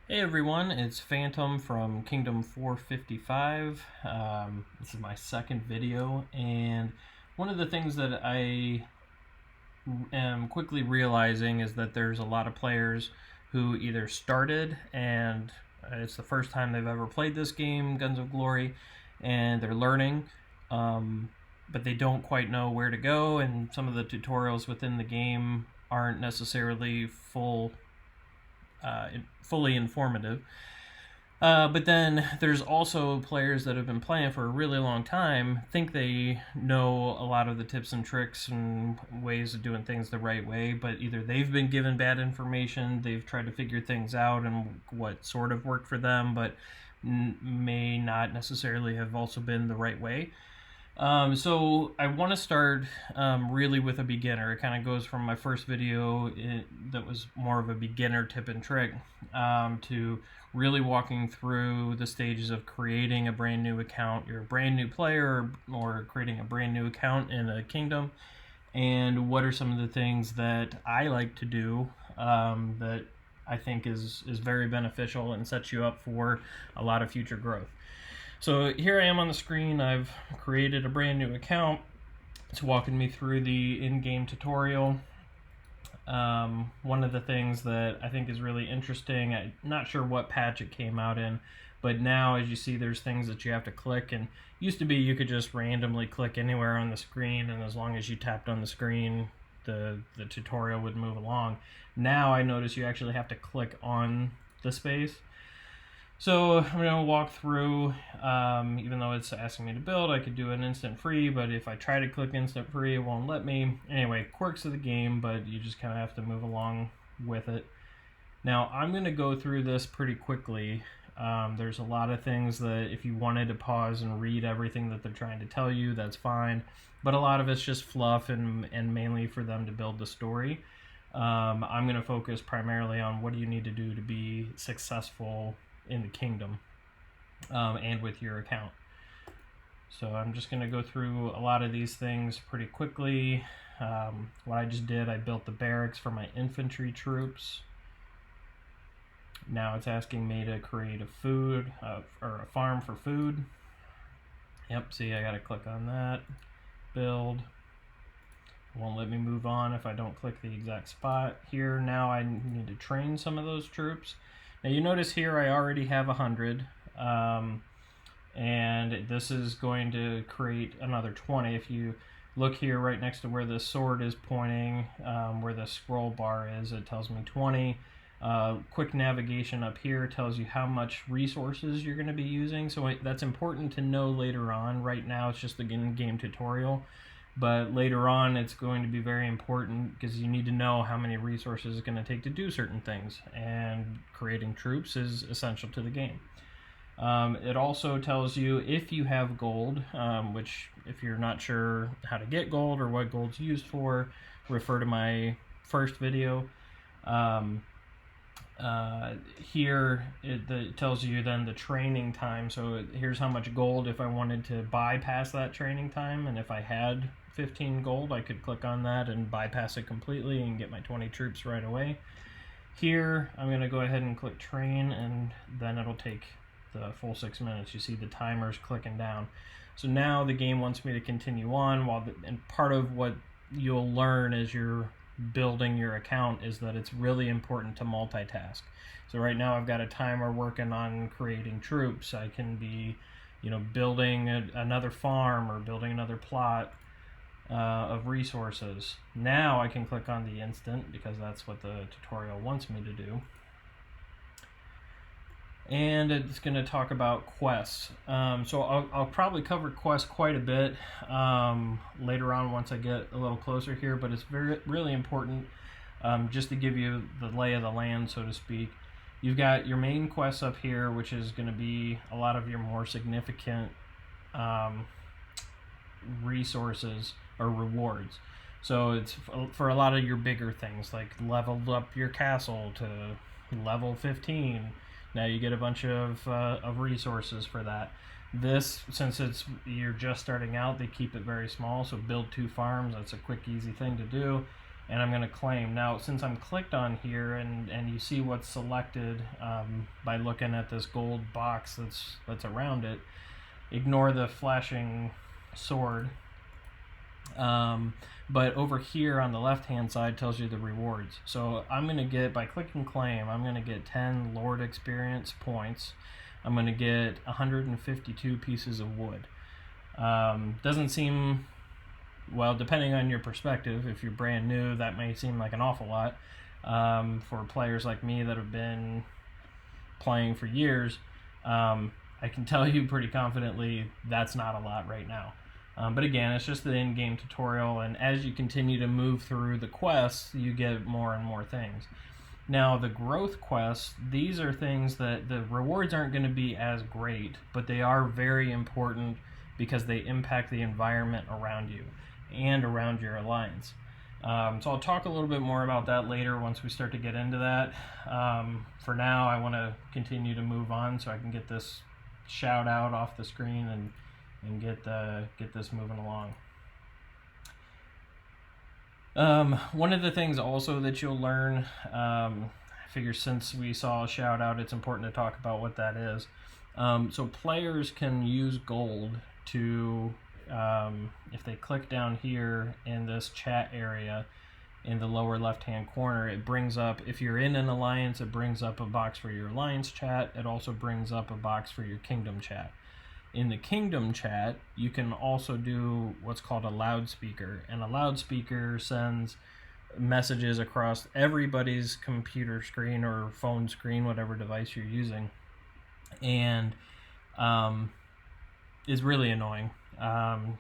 Hey everyone, it's Phantom from Kingdom 455. This is my second video, and one of the things that I am quickly realizing is that there's a lot of players who either started and it's the first time they've ever played this game, Guns of Glory, and they're learning, but they don't quite know where to go, and some of the tutorials within the game aren't necessarily fully informative. But then there's also players that have been playing for a really long time, think they know a lot of the tips and tricks and ways of doing things the right way, but either they've been given bad information, they've tried to figure things out and what sort of worked for them, but may not necessarily have also been the right way. So I want to start really with a beginner. It kind of goes from my first video that was more of a beginner tip and trick to really walking through the stages of creating a brand new account. You're a brand new player or creating a brand new account in a kingdom, and what are some of the things that I like to do that I think is very beneficial and sets you up for a lot of future growth. So here I am on the screen. I've created a brand new account. It's walking me through the in-game tutorial. One of the things that I think is really interesting, I'm not sure what patch it came out in, but now as you see there's things that you have to click, and used to be you could just randomly click anywhere on the screen, and as long as you tapped on the screen the tutorial would move along. Now I notice you actually have to click on the space. So I'm going to walk through, even though it's asking me to build, I could do an instant free, but if I try to click instant free, it won't let me. Anyway, quirks of the game, but you just kind of have to move along with it. Now, I'm going to go through this pretty quickly. There's a lot of things that if you wanted to pause and read everything that they're trying to tell you, that's fine. But a lot of it's just fluff and mainly for them to build the story. I'm going to focus primarily on what do you need to do to be successful in the kingdom and with your account. So I'm just going to go through a lot of these things pretty quickly. What I just did, I built the barracks for my infantry troops. Now it's asking me to create a food or a farm for food. Yep, see, I got to click on that. Build. Won't let me move on if I don't click the exact spot. Here now I need to train some of those troops. Now you notice here I already have 100, and this is going to create another 20. If you look here right next to where the sword is pointing, where the scroll bar is, it tells me 20. Quick navigation up here tells you how much resources you're going to be using, so that's important to know later on. Right now it's just the in-game tutorial, but later on it's going to be very important because you need to know how many resources it's going to take to do certain things, and creating troops is essential to the game. It also tells you if you have gold, which if you're not sure how to get gold or what gold's used for, refer to my first video. Here it tells you then the training time, so here's how much gold if I wanted to bypass that training time, and if I had 15 gold I could click on that and bypass it completely and get my 20 troops right away. Here I'm going to go ahead and click train, and then it'll take the full 6 minutes. You see the timer's clicking down. So now the game wants me to continue on, and part of what you'll learn as you're building your account is that it's really important to multitask. So right now I've got a timer working on creating troops. I can be, building another farm or building another plot of resources. Now I can click on the instant because that's what the tutorial wants me to do. And it's going to talk about quests. So I'll probably cover quests quite a bit later on once I get a little closer here, but it's really important just to give you the lay of the land, so to speak. You've got your main quests up here, which is going to be a lot of your more significant resources or rewards. So it's for a lot of your bigger things, like leveled up your castle to level 15. Now you get a bunch of resources for that. This, since you're just starting out, they keep it very small, so build 2 farms. That's a quick, easy thing to do. and I'm going to claim. Now, since I'm clicked on here and you see what's selected by looking at this gold box that's around it, ignore the flashing sword. But over here on the left hand side tells you the rewards. So I'm going to get, by clicking claim, I'm going to get 10 Lord experience points. I'm going to get 152 pieces of wood. Doesn't seem, well, depending on your perspective, if you're brand new, that may seem like an awful lot. For players like me that have been playing for years, I can tell you pretty confidently that's not a lot right now. But again, it's just the in-game tutorial, and as you continue to move through the quests, you get more and more things. Now, the growth quests, these are things that the rewards aren't going to be as great, but they are very important because they impact the environment around you and around your alliance. So I'll talk a little bit more about that later once we start to get into that. For now, I want to continue to move on so I can get this shout out off the screen and get this moving along. One of the things also that you'll learn, I figure since we saw a shout out, it's important to talk about what that is. So players can use gold to, if they click down here in this chat area in the lower left hand corner, it brings up, if you're in an alliance, it brings up a box for your alliance chat. It also brings up a box for your kingdom chat. In the kingdom chat, you can also do what's called a loudspeaker, and a loudspeaker sends messages across everybody's computer screen or phone screen, whatever device you're using, and is really annoying.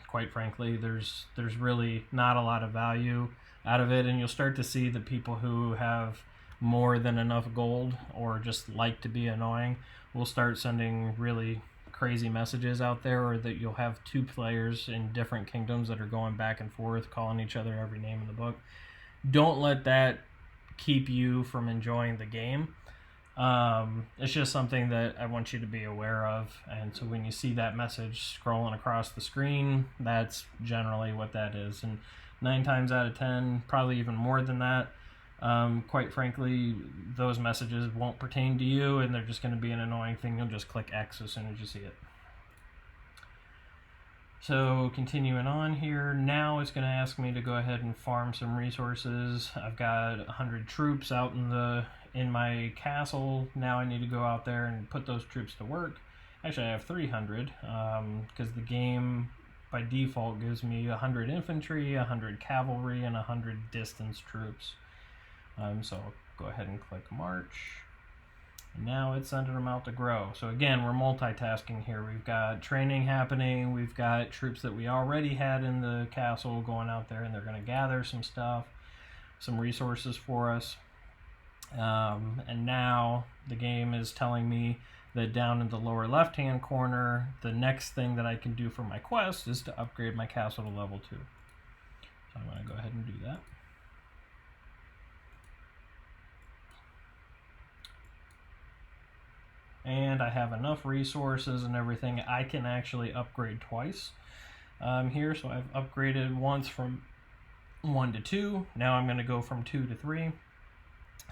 Quite frankly, there's really not a lot of value out of it, and you'll start to see the people who have more than enough gold or just like to be annoying will start sending really crazy messages out there, or that you'll have two players in different kingdoms that are going back and forth calling each other every name in the book. Don't let that keep you from enjoying the game. It's just something that I want you to be aware of, and so when you see that message scrolling across the screen, that's generally what that is. And 9 times out of 10, probably even more than that, quite frankly, those messages won't pertain to you, and they're just going to be an annoying thing. You'll just click X as soon as you see it. So continuing on here, now it's going to ask me to go ahead and farm some resources. I've got 100 troops out in my castle. Now I need to go out there and put those troops to work. Actually, I have 300 because the game by default gives me 100 infantry, 100 cavalry, and 100 distance troops. So I'll go ahead and click March. And now it's sending them out to grow. So again, we're multitasking here. We've got training happening. We've got troops that we already had in the castle going out there, and they're going to gather some stuff, some resources for us. And now the game is telling me that down in the lower left-hand corner, the next thing that I can do for my quest is to upgrade my castle to level 2. So I'm going to go ahead and do that. And I have enough resources and everything. I can actually upgrade twice here. So I've upgraded once from 1 to 2. Now I'm going to go from 2 to 3.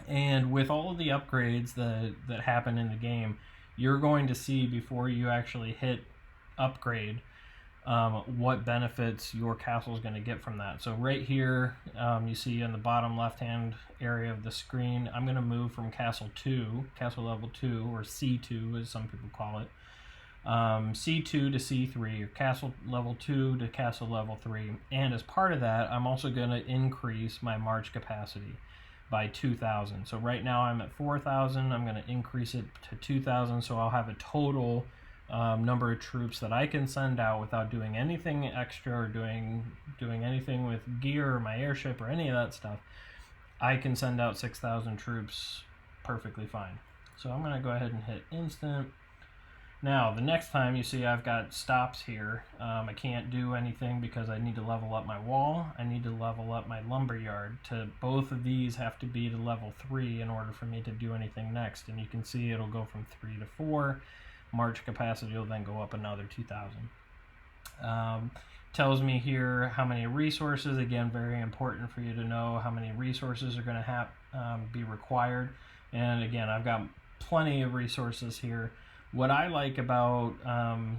And with all of the upgrades that happen in the game, you're going to see before you actually hit upgrade what benefits your castle is going to get from that. So right here, you see in the bottom left-hand area of the screen, I'm going to move from castle level 2, or C2 as some people call it, C2 to C3, or castle level 2 to castle level 3. And as part of that, I'm also going to increase my march capacity by 2,000. So right now I'm at 4,000. I'm going to increase it to 2,000, so I'll have a total number of troops that I can send out without doing anything extra or doing anything with gear or my airship or any of that stuff. I can send out 6,000 troops perfectly fine. So I'm going to go ahead and hit instant. Now the next time you see I've got stops here, I can't do anything because I need to level up my wall. I need to level up my lumberyard. Both of these have to be to level 3 in order for me to do anything next. And you can see it'll go from 3 to 4. March capacity will then go up another 2,000. Tells me here how many resources. Again, very important for you to know how many resources are going to be required. And again, I've got plenty of resources here. What I like about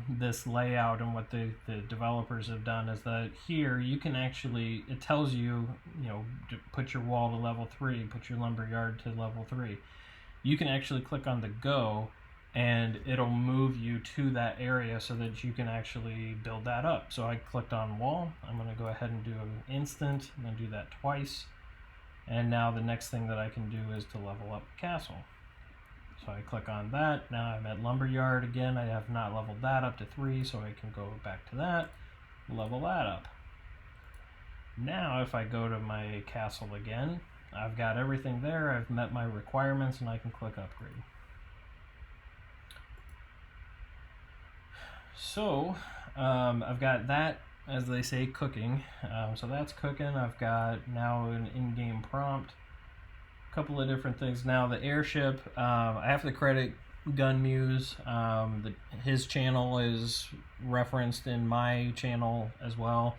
this layout and what the developers have done is that here you can actually, it tells you, to put your wall to level 3, put your lumberyard to level 3. You can actually click on the go and it'll move you to that area so that you can actually build that up. So I clicked on wall. I'm going to go ahead and do an instant. I'm going to do that twice. And now the next thing that I can do is to level up the castle. So I click on that. Now I'm at lumberyard again. I have not leveled that up to 3, so I can go back to that, level that up. Now if I go to my castle again, I've got everything there. I've met my requirements and I can click upgrade. So I've got that, as they say, cooking. So that's cooking. I've got now an in-game prompt, a couple of different things. Now the airship, I have to credit Gunmuse. His channel is referenced in my channel as well.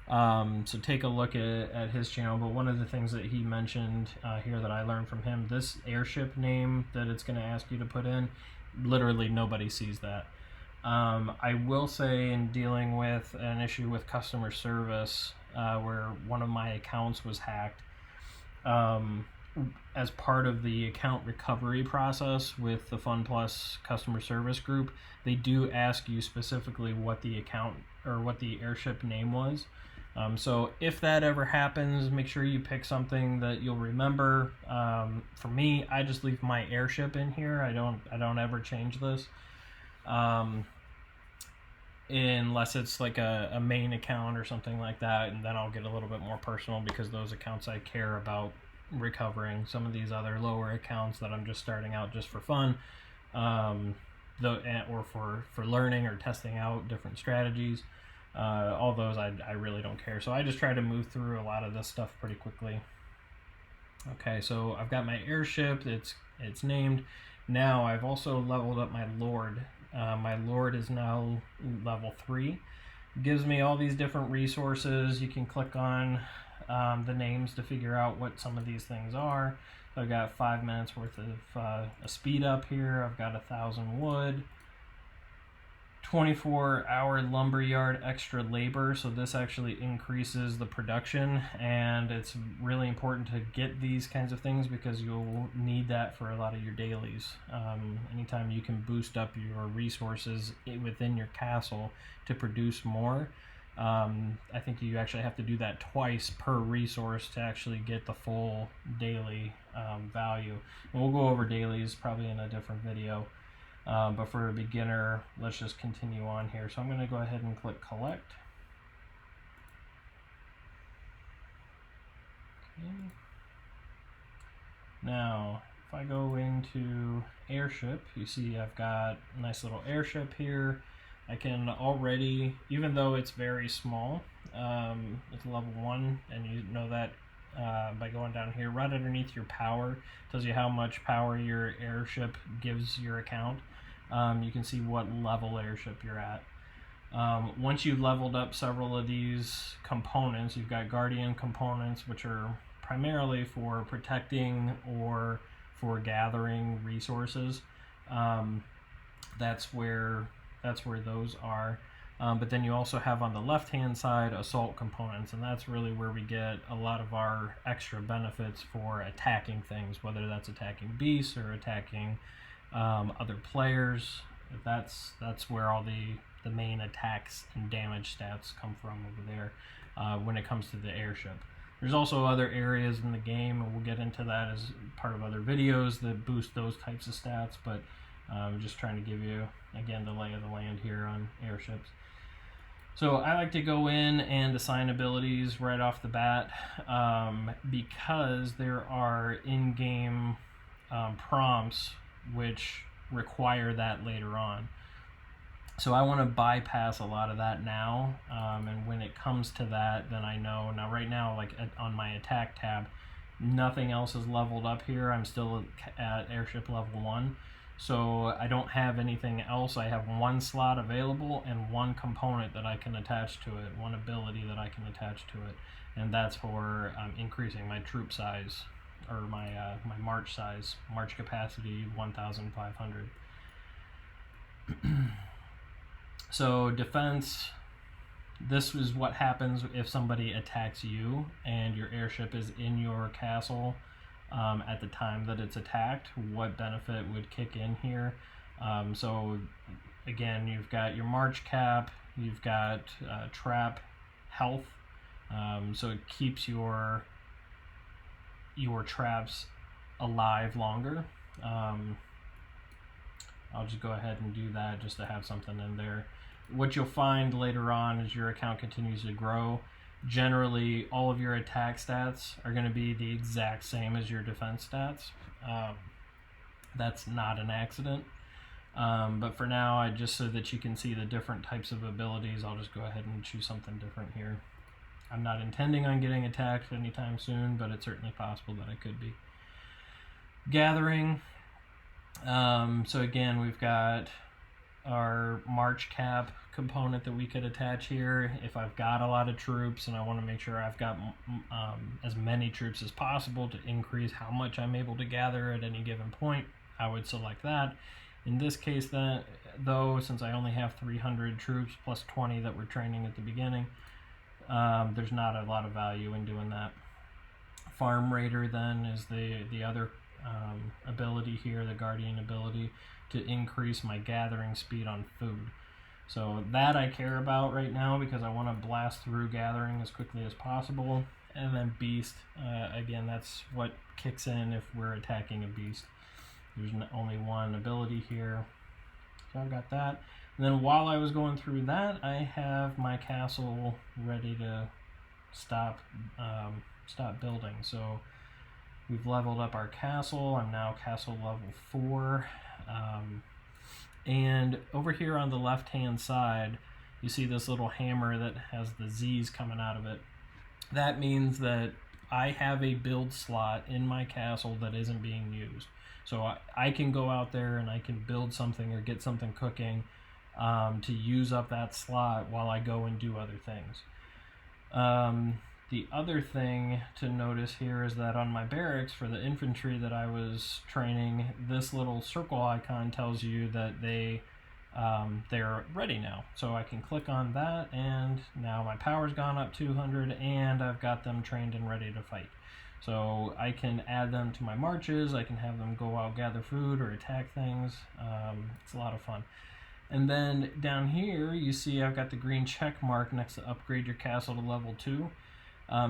So take a look at his channel. But one of the things that he mentioned here that I learned from him, this airship name that it's going to ask you to put in, literally nobody sees that. I will say, in dealing with an issue with customer service where one of my accounts was hacked, as part of the account recovery process with the FunPlus customer service group, they do ask you specifically what the account or what the airship name was. So if that ever happens, make sure you pick something that you'll remember. For me, I just leave my airship in here. I don't ever change this. Unless it's like a main account or something like that, and then I'll get a little bit more personal because those accounts I care about recovering. Some of these other lower accounts that I'm just starting out just for fun, or for learning or testing out different strategies, all those I really don't care. So I just try to move through a lot of this stuff pretty quickly. Okay, so I've got my airship, it's named. Now I've also leveled up my lord. My lord is now level 3. It gives me all these different resources. You can click on the names to figure out what some of these things are. So I've got 5 minutes worth of a speed up here. I've got 1,000 wood, 24-hour lumberyard extra labor, so this actually increases the production, and it's really important to get these kinds of things because you'll need that for a lot of your dailies. Anytime you can boost up your resources within your castle to produce more, I think you actually have to do that twice per resource to actually get the full daily value. And we'll go over dailies probably in a different video. But for a beginner, let's just continue on here. So I'm going to go ahead and click collect. Okay. Now, if I go into airship, you see I've got a nice little airship here. I can already, even though it's very small, it's level 1, and you know that by going down here, right underneath your power, tells you how much power your airship gives your account. You can see what level airship you're at. Once you've leveled up several of these components, you've got guardian components, which are primarily for protecting or for gathering resources. That's where those are. But then you also have on the left hand side assault components, and that's really where we get a lot of our extra benefits for attacking things, whether that's attacking beasts or attacking other players. That's where all the main attacks and damage stats come from over there when it comes to the airship. There's also other areas in the game, and we'll get into that as part of other videos that boost those types of stats, but I'm just trying to give you, again, the lay of the land here on airships. So I like to go in and assign abilities right off the bat because there are in-game prompts which require that later on. So I want to bypass a lot of that now, and when it comes to that, then I know. Now right now, like on my attack tab, nothing else is leveled up here. I'm still at airship level 1. So I don't have anything else. I have one slot available and one component that I can attach to it, one ability that I can attach to it, and that's for increasing my troop size, or my march size, march capacity 1,500. So defense, this is what happens if somebody attacks you and your airship is in your castle at the time that it's attacked. What benefit would kick in here? So again, you've got your march cap, you've got trap health, so it keeps your traps alive longer. I'll just go ahead and do that just to have something in there. What you'll find later on as your account continues to grow, generally all of your attack stats are going to be the exact same as your defense stats. That's not an accident. But for now, just so that you can see the different types of abilities, I'll just go ahead and choose something different here. I'm not intending on getting attacked anytime soon, but it's certainly possible that I could be. Gathering. So again, we've got our march cap component that we could attach here. If I've got a lot of troops and I want to make sure I've got as many troops as possible to increase how much I'm able to gather at any given point, I would select that. In this case, though, since I only have 300 troops plus 20 that we're training at the beginning, there's not a lot of value in doing that. Farm Raider then is the other ability here, the Guardian ability, to increase my gathering speed on food. So that I care about right now because I want to blast through gathering as quickly as possible. And then Beast, again, that's what kicks in if we're attacking a beast. There's only one ability here, so I've got that. And then while I was going through that, I have my castle ready to stop building. So we've leveled up our castle. I'm now castle level 4. And over here on the left hand side, you see this little hammer that has the Z's coming out of it. That means that I have a build slot in my castle that isn't being used. So I can go out there and I can build something or get something cooking to use up that slot while I go and do other things. The other thing to notice here is that on my barracks for the infantry that I was training, this little circle icon tells you that they're ready now. So I can click on that, and now my power's gone up 200, and I've got them trained and ready to fight. So I can add them to my marches. I can have them go out, gather food, or attack things. It's a lot of fun. And then down here, you see I've got the green check mark next to upgrade your castle to level 2.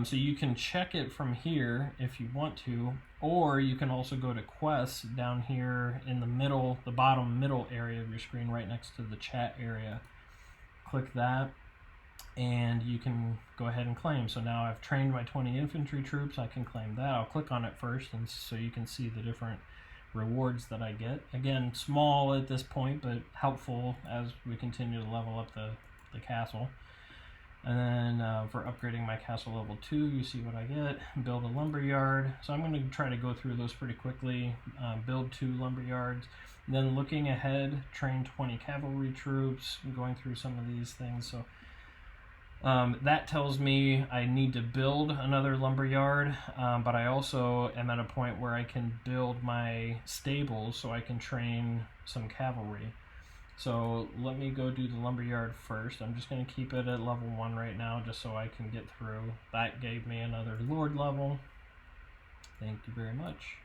So you can check it from here if you want to, or you can also go to quests down here in the middle, the bottom middle area of your screen right next to the chat area. Click that and you can go ahead and claim. So now I've trained my 20 infantry troops, I can claim that. I'll click on it first, and so you can see the different rewards that I get. Again, small at this point, but helpful as we continue to level up the castle. And then for upgrading my castle level 2, you see what I get. Build a lumberyard. So I'm going to try to go through those pretty quickly. Build 2 lumberyards. Then looking ahead, train 20 cavalry troops. I'm going through some of these things. So that tells me I need to build another lumberyard, but I also am at a point where I can build my stables so I can train some cavalry. So let me go do the lumberyard first. I'm just going to keep it at level 1 right now just so I can get through. That gave me another lord level. Thank you very much.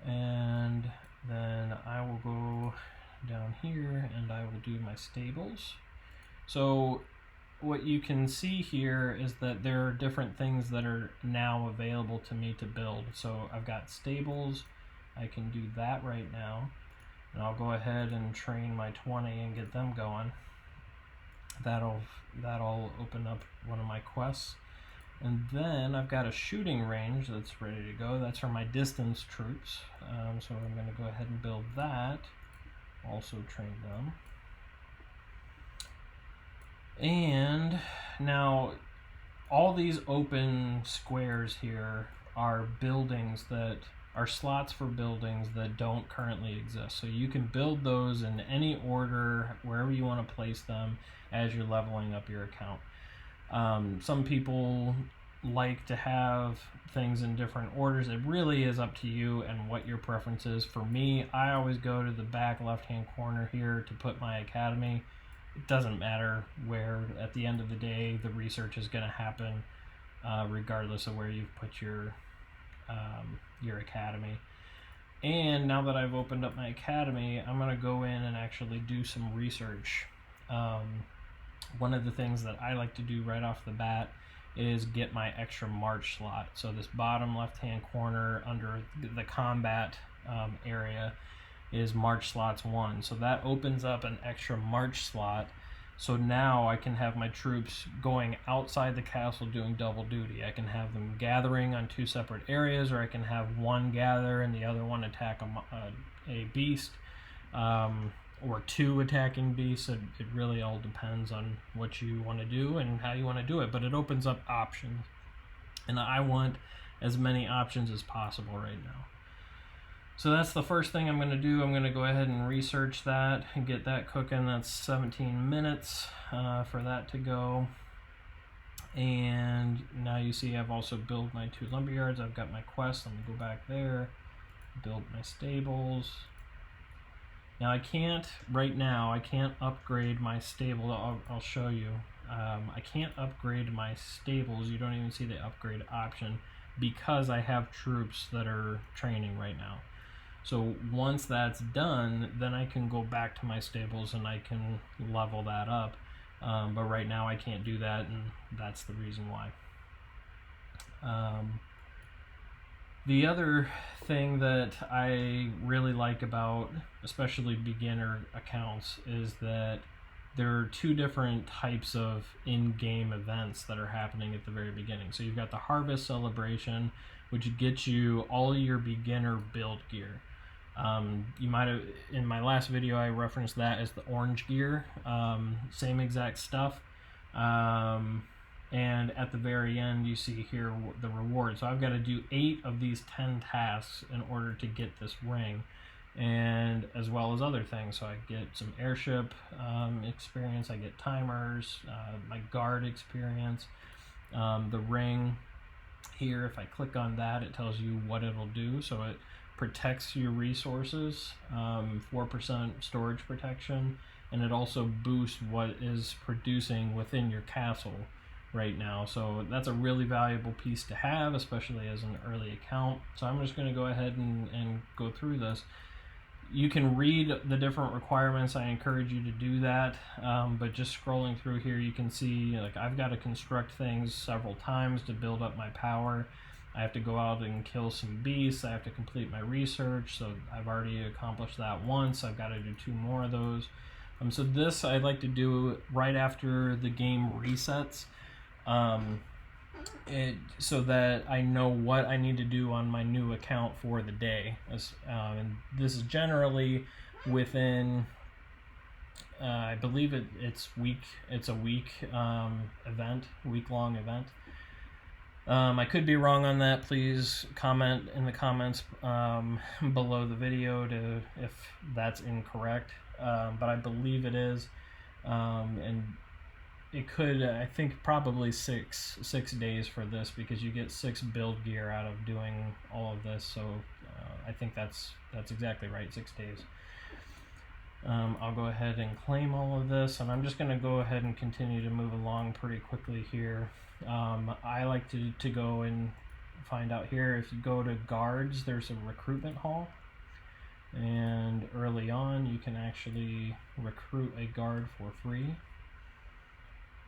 And then I will go down here and I will do my stables. So what you can see here is that there are different things that are now available to me to build. So I've got stables. I can do that right now. And I'll go ahead and train my 20 and get them going. That'll open up one of my quests. And then I've got a shooting range that's ready to go. That's for my distance troops. So I'm going to go ahead and build that. Also train them. And now all these open squares here are buildings that are slots for buildings that don't currently exist. So you can build those in any order, wherever you want to place them as you're leveling up your account. Some people like to have things in different orders. It really is up to you and what your preference is. For me, I always go to the back left-hand corner here to put my academy. It doesn't matter where. At the end of the day, the research is going to happen regardless of where you've put your academy. And now that I've opened up my academy, I'm going to go in and actually do some research. One of the things that I like to do right off the bat is get my extra March slot. So this bottom left hand corner under the combat area is March slots 1. So that opens up an extra March slot. So now I can have my troops going outside the castle doing double duty. I can have them gathering on 2 separate areas, or I can have one gather and the other one attack a beast, or 2 attacking beasts. It really all depends on what you want to do and how you want to do it, but it opens up options. And I want as many options as possible right now. So that's the first thing I'm going to do. I'm going to go ahead and research that and get that cooking. That's 17 minutes for that to go. And now you see I've also built my 2 lumberyards. I've got my quest. Let me go back there, build my stables. Now I can't upgrade my stable. I'll show you. I can't upgrade my stables. You don't even see the upgrade option because I have troops that are training right now. So once that's done, then I can go back to my stables and I can level that up. But right now I can't do that, and that's the reason why. The other thing that I really like about especially beginner accounts is that there are 2 different types of in-game events that are happening at the very beginning. So you've got the Harvest Celebration, which gets you all your beginner build gear. You might have, in my last video, I referenced that as the orange gear. Same exact stuff. And at the very end, you see here the reward. So I've got to do 8 of these 10 tasks in order to get this ring, and as well as other things. So I get some airship experience, I get timers, my guard experience, the ring here. If I click on that, it tells you what it'll do. So it protects your resources, 4% storage protection, and it also boosts what is producing within your castle right now. So that's a really valuable piece to have, especially as an early account. So I'm just going to go ahead and go through this. You can read the different requirements. I encourage you to do that, but just scrolling through here, you can see like I've got to construct things several times to build up my power. I have to go out and kill some beasts. I have to complete my research, so I've already accomplished that once. I've got to do 2 more of those. So this I like to do right after the game resets, so that I know what I need to do on my new account for the day. And this is generally within, I believe it's a week-long event. I could be wrong on that. Please comment in the comments below the video if that's incorrect. But I believe it is, and it could, I think, probably six days for this, because you get 6 build gear out of doing all of this. So I think that's exactly right, 6 days. I'll go ahead and claim all of this, and I'm just going to go ahead and continue to move along pretty quickly here. I like to go and find out here. If you go to guards, there's a recruitment hall, and early on you can actually recruit a guard for free,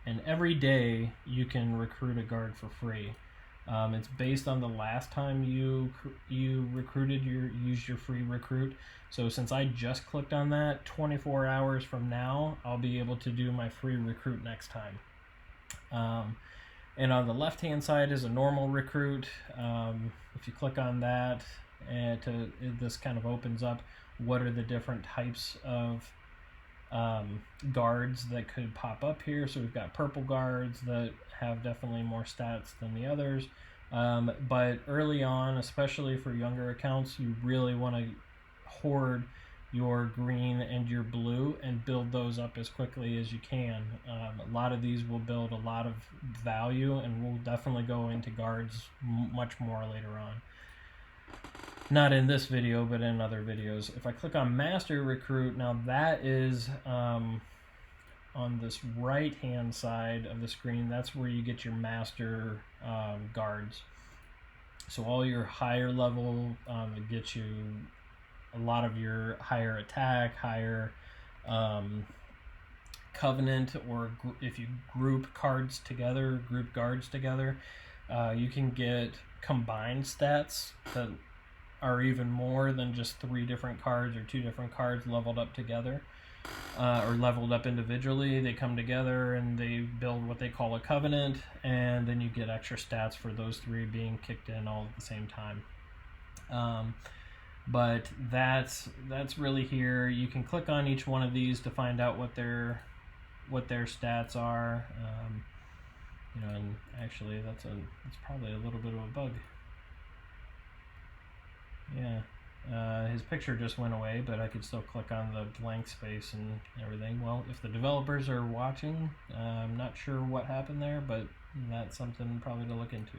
and every day you can recruit a guard for free. It's based on the last time you used your free recruit. So since I just clicked on that, 24 hours from now I'll be able to do my free recruit next time. And on the left hand side is a normal recruit. If you click on that, this kind of opens up what are the different types of guards that could pop up here. So we've got purple guards that have definitely more stats than the others. But early on, especially for younger accounts, you really want to hoard your green and your blue and build those up as quickly as you can. A lot of these will build a lot of value, and we'll definitely go into guards much more later on. Not in this video, but in other videos. If I click on Master Recruit, now that is on this right-hand side of the screen. That's where you get your Master guards. So all your higher level, it gets you a lot of your higher attack, higher covenant, or if you group cards together, group guards together, you can get combined stats that are even more than just 3 different cards or 2 different cards leveled up together, or leveled up individually. They come together and they build what they call a covenant, and then you get extra stats for those 3 being kicked in all at the same time. But that's really here. You can click on each one of these to find out what their stats are. And actually that's probably a little bit of a bug. Yeah, his picture just went away, but I could still click on the blank space and everything. Well, if the developers are watching, I'm not sure what happened there, but that's something probably to look into.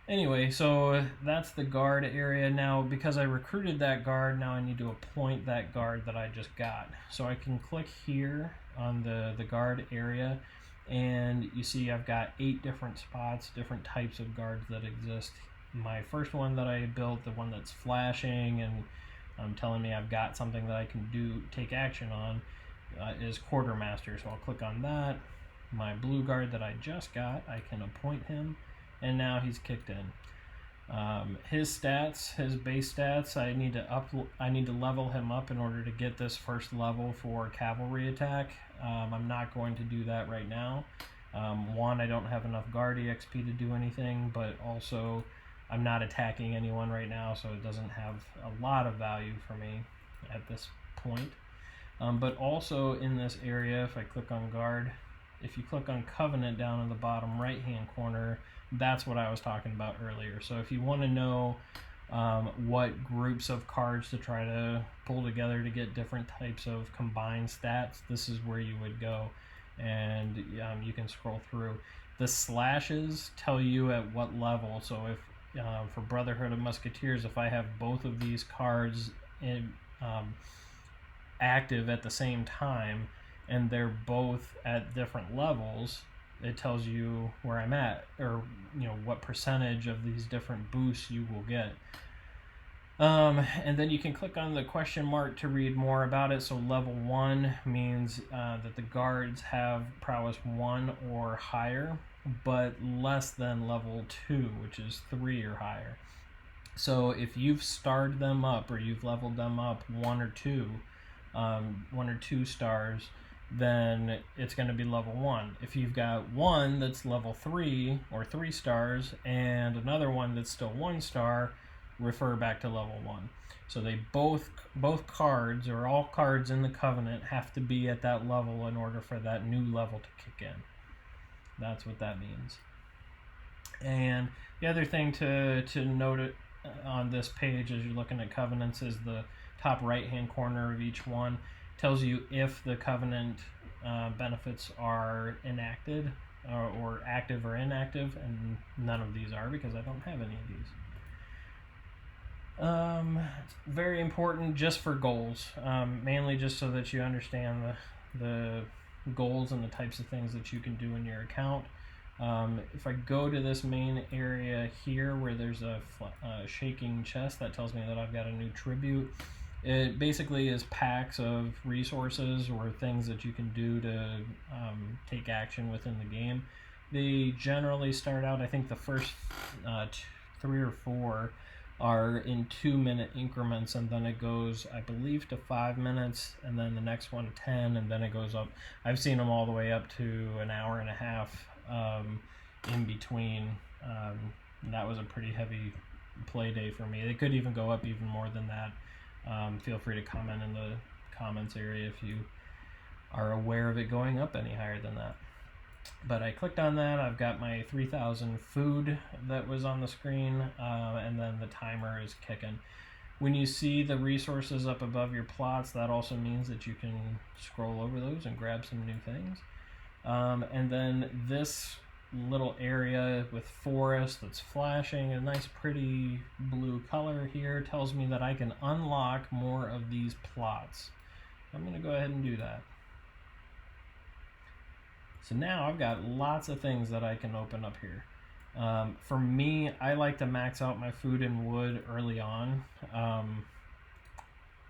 Anyway, so that's the guard area. Now, because I recruited that guard, now I need to appoint that guard that I just got. So I can click here on the guard area, and you see I've got 8 different spots, different types of guards that exist. My first one that I built, the one that's flashing and telling me I've got something that I can take action on, is Quartermaster. So I'll click on that. My blue guard that I just got, I can appoint him, and now he's kicked in. His stats, his base stats, I need to level him up in order to get this first level for cavalry attack. I'm not going to do that right now. One, I don't have enough guard EXP to do anything, but also I'm not attacking anyone right now, so it doesn't have a lot of value for me at this point. But also in this area, if I click on guard, if you click on Covenant down in the bottom right hand corner, that's what I was talking about earlier. So if you want to know what groups of cards to try to pull together to get different types of combined stats, this is where you would go, and you can scroll through. The slashes tell you at what level. So if for Brotherhood of Musketeers, if I have both of these cards active at the same time and they're both at different levels, it tells you where I'm at, or what percentage of these different boosts you will get. And then you can click on the question mark to read more about it. So level 1 means that the guards have prowess 1 or higher, but less than level 2, which is 3 or higher. So if you've starred them up, or you've leveled them up 1 or 2 stars, then it's going to be level 1. If you've got one that's level 3 or 3 stars and another one that's still 1 star, refer back to level 1. So they both cards, or all cards in the Covenant, have to be at that level in order for that new level to kick in. That's what that means. And the other thing to note on this page as you're looking at covenants is the top right hand corner of each one tells you if the covenant benefits are enacted, or active or inactive, and none of these are because I don't have any of these. It's very important just for goals, mainly just so that you understand the goals and the types of things that you can do in your account. If I go to this main area here where there's a shaking chest, that tells me that I've got a new tribute. It basically is packs of resources or things that you can do to take action within the game. They generally start out, I think the first 3 or 4 are in 2-minute increments, and then it goes, I believe, to 5 minutes, and then the next one 10, and then it goes up. I've seen them all the way up to an hour and a half in between. And that was a pretty heavy play day for me. They could even go up even more than that. Feel free to comment in the comments area if you are aware of it going up any higher than that. But I clicked on that. I've got my 3,000 food that was on the screen, and then the timer is kicking. When you see the resources up above your plots, that also means that you can scroll over those and grab some new things. And then this little area with forest that's flashing a nice pretty blue color here tells me that I can unlock more of these plots. I'm going to go ahead and do that. So now I've got lots of things that I can open up here. For me, I like to max out my food and wood early on.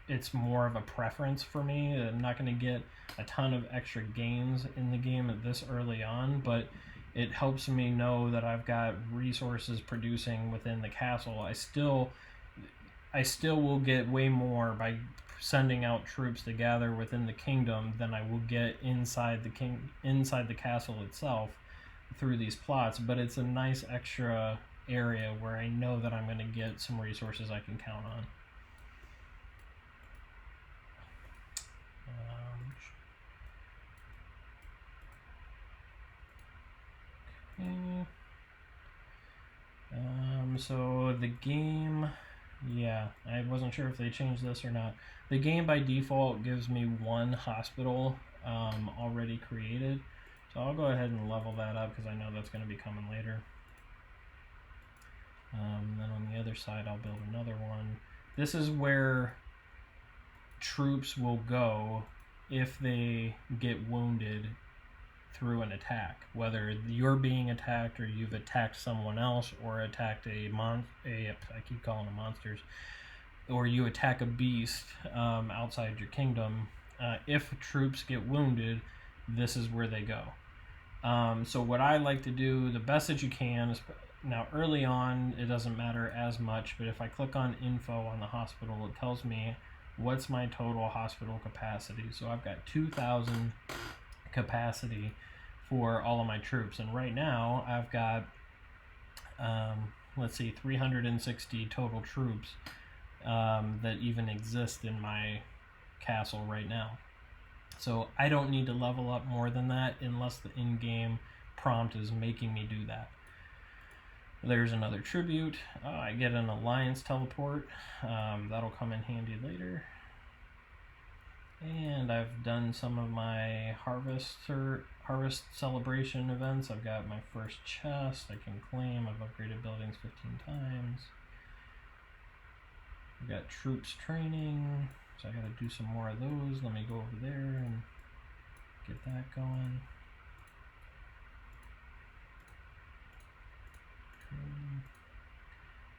It's more of a preference for me. I'm not going to get a ton of extra gains in the game at this early on, but it helps me know that I've got resources producing within the castle. I still will get way more by sending out troops to gather within the kingdom than I will get inside the castle itself through these plots, but it's a nice extra area where I know that I'm going to get some resources I can count on. So the game, yeah, I wasn't sure if they changed this or not. The game by default gives me one hospital already created. So I'll go ahead and level that up because I know that's going to be coming later. Then on the other side, I'll build another one. This is where troops will go if they get wounded through an attack, whether you're being attacked or you've attacked someone else or attacked I keep calling them monsters, or you attack a beast outside your kingdom. If troops get wounded, this is where they go. So what I like to do, the best that you can, is now early on it doesn't matter as much, but if I click on info on the hospital, it tells me what's my total hospital capacity. So I've got 2,000 capacity for all of my troops, and right now I've got 360 total troops that even exist in my castle right now. So I don't need to level up more than that unless the in-game prompt is making me do that. There's another tribute. I get an alliance teleport. That'll come in handy later. And I've done some of my harvest celebration events. I've got my first chest I can claim. I've upgraded buildings 15 times. I've got troops training, so I gotta do some more of those. Let me go over there and get that going.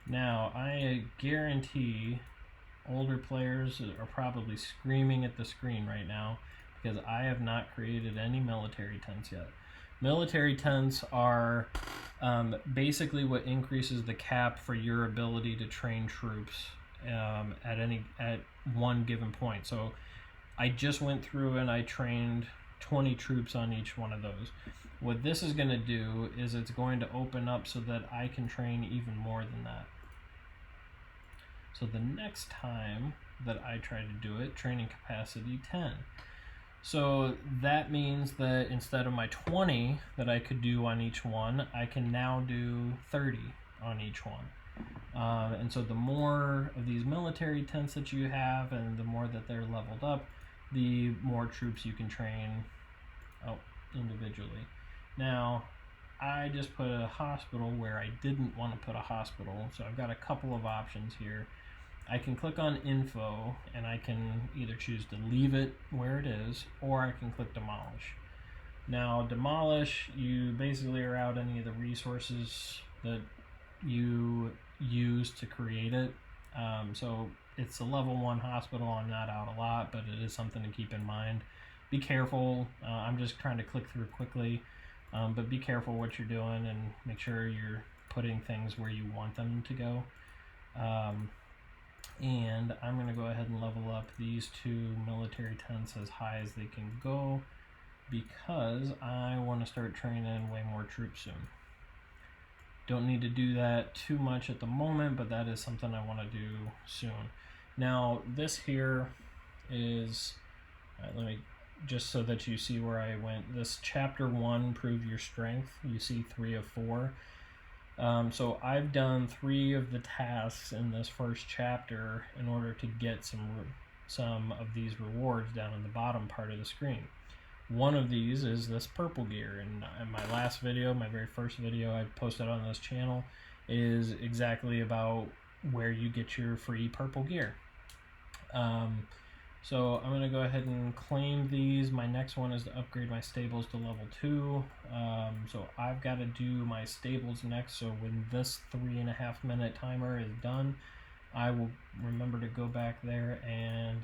Now, I guarantee older players are probably screaming at the screen right now because I have not created any military tents yet. Military tents are basically what increases the cap for your ability to train troops at one given point. So I just went through and I trained 20 troops on each one of those. What this is going to do is it's going to open up so that I can train even more than that. So the next time that I try to do it, training capacity 10. So that means that instead of my 20 that I could do on each one, I can now do 30 on each one. And so the more of these military tents that you have and the more that they're leveled up, the more troops you can train individually. Now, I just put a hospital where I didn't want to put a hospital, so I've got a couple of options here. I can click on info and I can either choose to leave it where it is or I can click demolish. Now, demolish, you basically are out any of the resources that you use to create it. So it's a level 1 hospital. I'm not out a lot, but it is something to keep in mind. Be careful. I'm just trying to click through quickly, but be careful what you're doing and make sure you're putting things where you want them to go. And I'm going to go ahead and level up these 2 military tents as high as they can go because I want to start training way more troops soon. Don't need to do that too much at the moment, but that is something I want to do soon. Now, this here is, let me just so that you see where I went. This chapter 1, prove your strength, you see 3 of 4. So I've done 3 of the tasks in this first chapter in order to get some of these rewards down in the bottom part of the screen. One of these is this purple gear, and in my last video, my very first video I posted on this channel, is exactly about where you get your free purple gear. So I'm going to go ahead and claim these. My next one is to upgrade my stables to level 2. So I've got to do my stables next, so when this 3.5 minute timer is done, I will remember to go back there and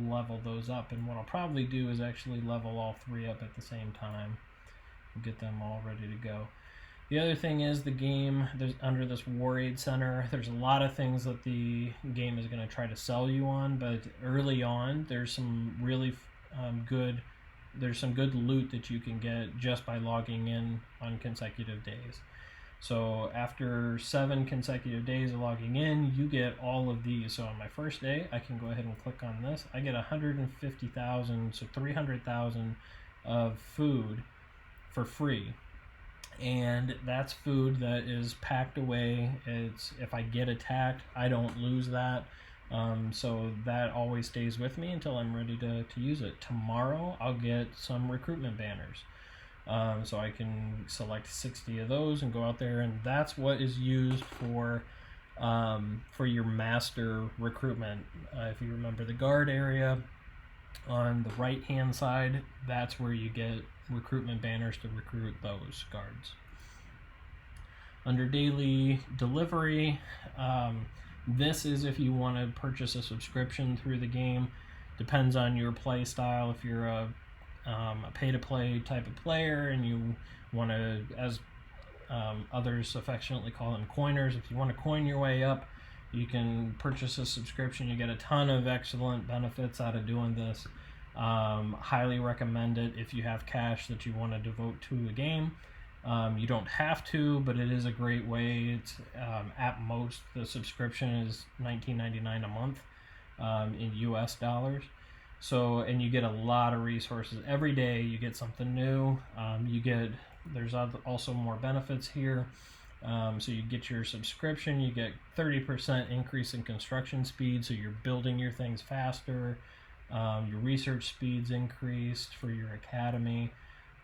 level those up. And what I'll probably do is actually level all 3 up at the same time. Get them all ready to go. The other thing is the game, there's under this War Aid Center, there's a lot of things that the game is going to try to sell you on, but early on there's some really good loot that you can get just by logging in on consecutive days. So after 7 consecutive days of logging in, you get all of these. So on my first day, I can go ahead and click on this. I get 150,000, so 300,000 of food for free. And that's food that is packed away. It's, if I get attacked, I don't lose that. So that always stays with me until I'm ready to use it. Tomorrow I'll get some recruitment banners. So I can select 60 of those and go out there, and that's what is used for your master recruitment. If you remember the guard area on the right hand side, that's where you get recruitment banners to recruit those guards. Under daily delivery, this is if you want to purchase a subscription through the game. Depends on your play style. If you're a pay-to-play type of player and you want to, as others affectionately call them, coiners, if you want to coin your way up, you can purchase a subscription. You get a ton of excellent benefits out of doing this. Highly recommend it if you have cash that you want to devote to a game. You don't have to, but it is a great way. It's at most the subscription is $19.99 a month in US dollars. So, and you get a lot of resources every day. You get something new. There's also more benefits here. So you get your subscription, you get 30% increase in construction speed, so you're building your things faster. Your research speeds increased for your academy.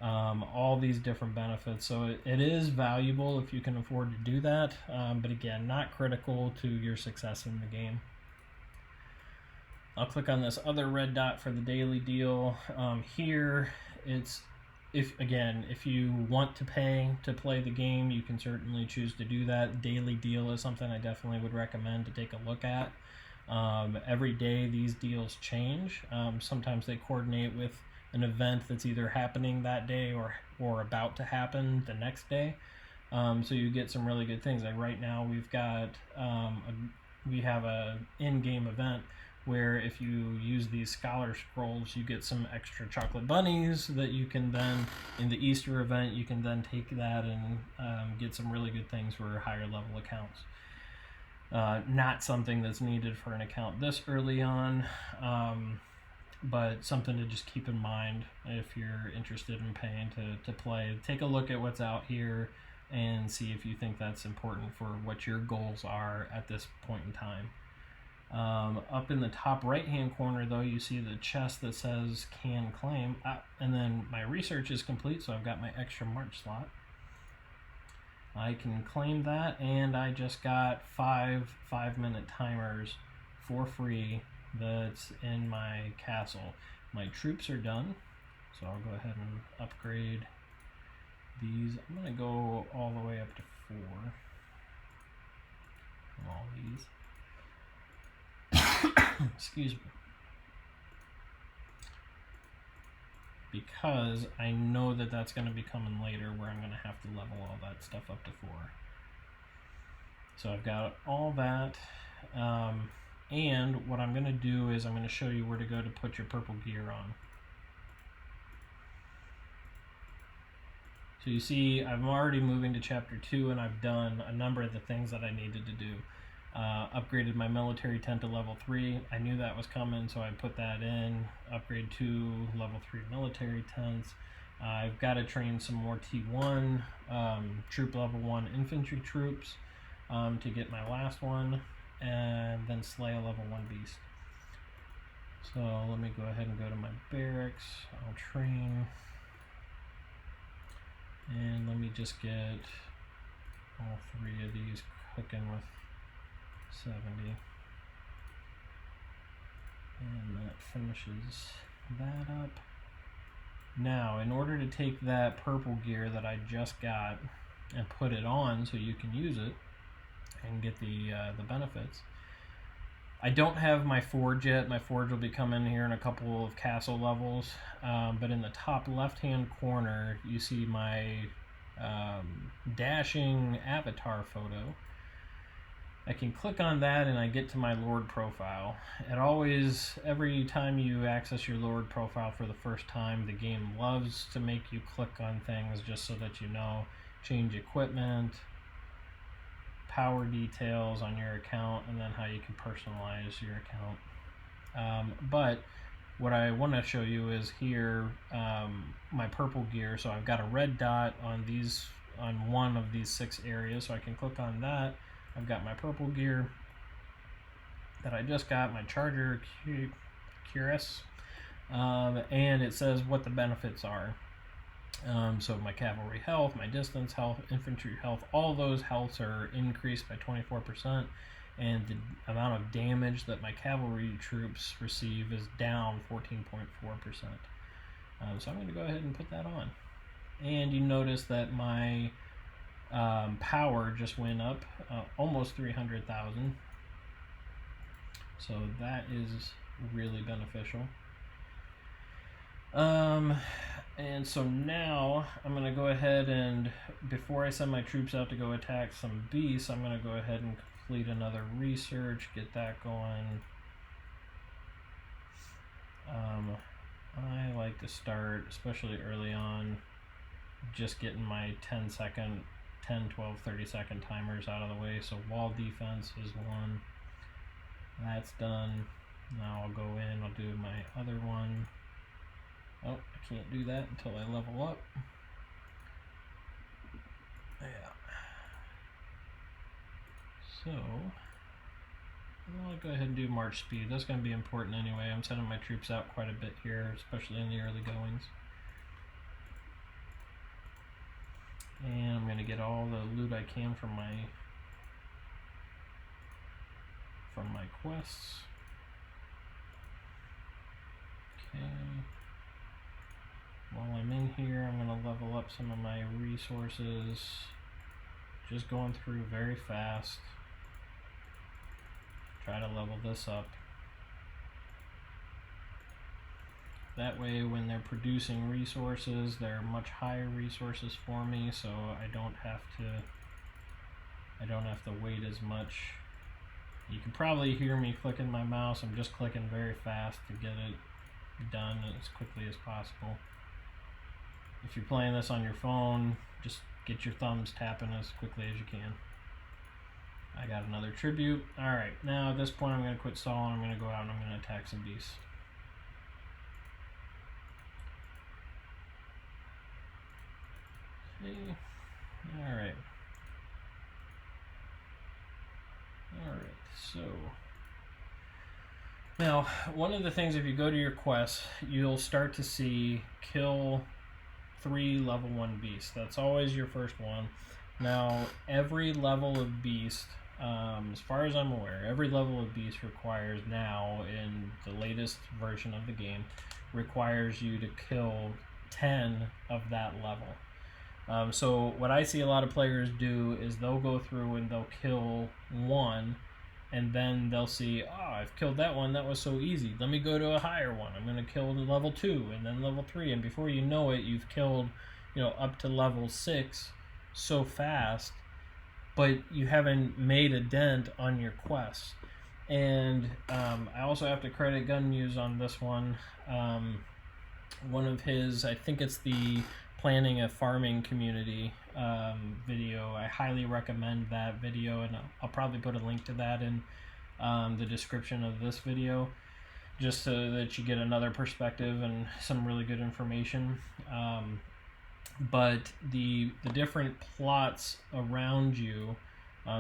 All these different benefits. So it is valuable if you can afford to do that, but again, not critical to your success in the game. I'll click on this other red dot for the daily deal. Here, it's if you want to pay to play the game, you can certainly choose to do that. Daily deal is something I definitely would recommend to take a look at. Every day these deals change. Sometimes they coordinate with an event that's either happening that day or about to happen the next day. So you get some really good things. Like right now we have a in-game event where if you use these scholar scrolls, you get some extra chocolate bunnies that you can then, in the Easter event, you can then take that and get some really good things for higher level accounts. Not something that's needed for an account this early on, but something to just keep in mind if you're interested in paying to play. Take a look at what's out here and see if you think that's important for what your goals are at this point in time. Up in the top right hand corner though, you see the chest that says can claim, and then my research is complete, so I've got my extra March slot. I can claim that, and I just got 5-minute timers for free that's in my castle. My troops are done, so I'll go ahead and upgrade these. I'm going to go all the way up to 4 from all these. Excuse me. Because I know that that's going to be coming later where I'm going to have to level all that stuff up to 4. So I've got all that. And what I'm going to do is I'm going to show you where to go to put your purple gear on. So you see I'm already moving to chapter 2 and I've done a number of the things that I needed to do. Upgraded my military tent to level 3. I knew that was coming, so I put that in. Upgrade 2 level 3 military tents. I've got to train some more T1 troop level 1 infantry troops to get my last one, and then slay a level 1 beast. So let me go ahead and go to my barracks. I'll train, and let me just get all 3 of these cooking with 70, and that finishes that up. Now, in order to take that purple gear that I just got and put it on so you can use it and get the benefits, I don't have my forge yet. My forge will be coming here in a couple of castle levels, but in the top left-hand corner, you see my dashing avatar photo. I can click on that and I get to my Lord profile. It always, every time you access your Lord profile for the first time, the game loves to make you click on things just so that you know. Change equipment, power details on your account, and then how you can personalize your account. But what I want to show you is here my purple gear. So I've got a red dot on one of these 6 areas, so I can click on that. I've got my purple gear that I just got, my Charger Cuirass, and it says what the benefits are. So my cavalry health, my distance health, infantry health, all those healths are increased by 24%, and the amount of damage that my cavalry troops receive is down 14.4%. So I'm going to go ahead and put that on. And you notice that my power just went up almost 300,000. So that is really beneficial. And so now I'm going to go ahead and, before I send my troops out to go attack some beasts, I'm going to go ahead and complete another research, get that going. I like to start, especially early on, just getting my 10, 12, 30-second timers out of the way. So wall defense is one. That's done. Now I'll go in, I'll do my other one. Oh, I can't do that until I level up. Yeah. So, I'll go ahead and do march speed. That's going to be important anyway. I'm sending my troops out quite a bit here, especially in the early goings. And I'm going to get all the loot I can from my quests. Okay. While I'm in here, I'm going to level up some of my resources. Just going through very fast. Try to level this up. That way when they're producing resources, they're much higher resources for me, so I don't have to wait as much. You can probably hear me clicking my mouse. I'm just clicking very fast to get it done as quickly as possible. If you're playing this on your phone, just get your thumbs tapping as quickly as you can. I got another tribute. Alright, now at this point I'm going to quit stalling. I'm going to go out and I'm going to attack some beasts. Okay. Alright. Alright, so now one of the things, if you go to your quests, you'll start to see kill 3 level 1 beasts. That's always your first one. Now every level of beast, as far as I'm aware, every level of beast requires, now in the latest version of the game, requires you to kill 10 of that level. So what I see a lot of players do is they'll go through and they'll kill 1, and then they'll see, oh, I've killed that one, that was so easy, let me go to a higher one, I'm going to kill the level 2 and then level 3, and before you know it, you've killed, up to level 6 so fast, but you haven't made a dent on your quest. And I also have to credit Gunmuse on this one. One of his, I think it's the planning a farming community video. I highly recommend that video, and I'll probably put a link to that in the description of this video, just so that you get another perspective and some really good information. But the different plots around you,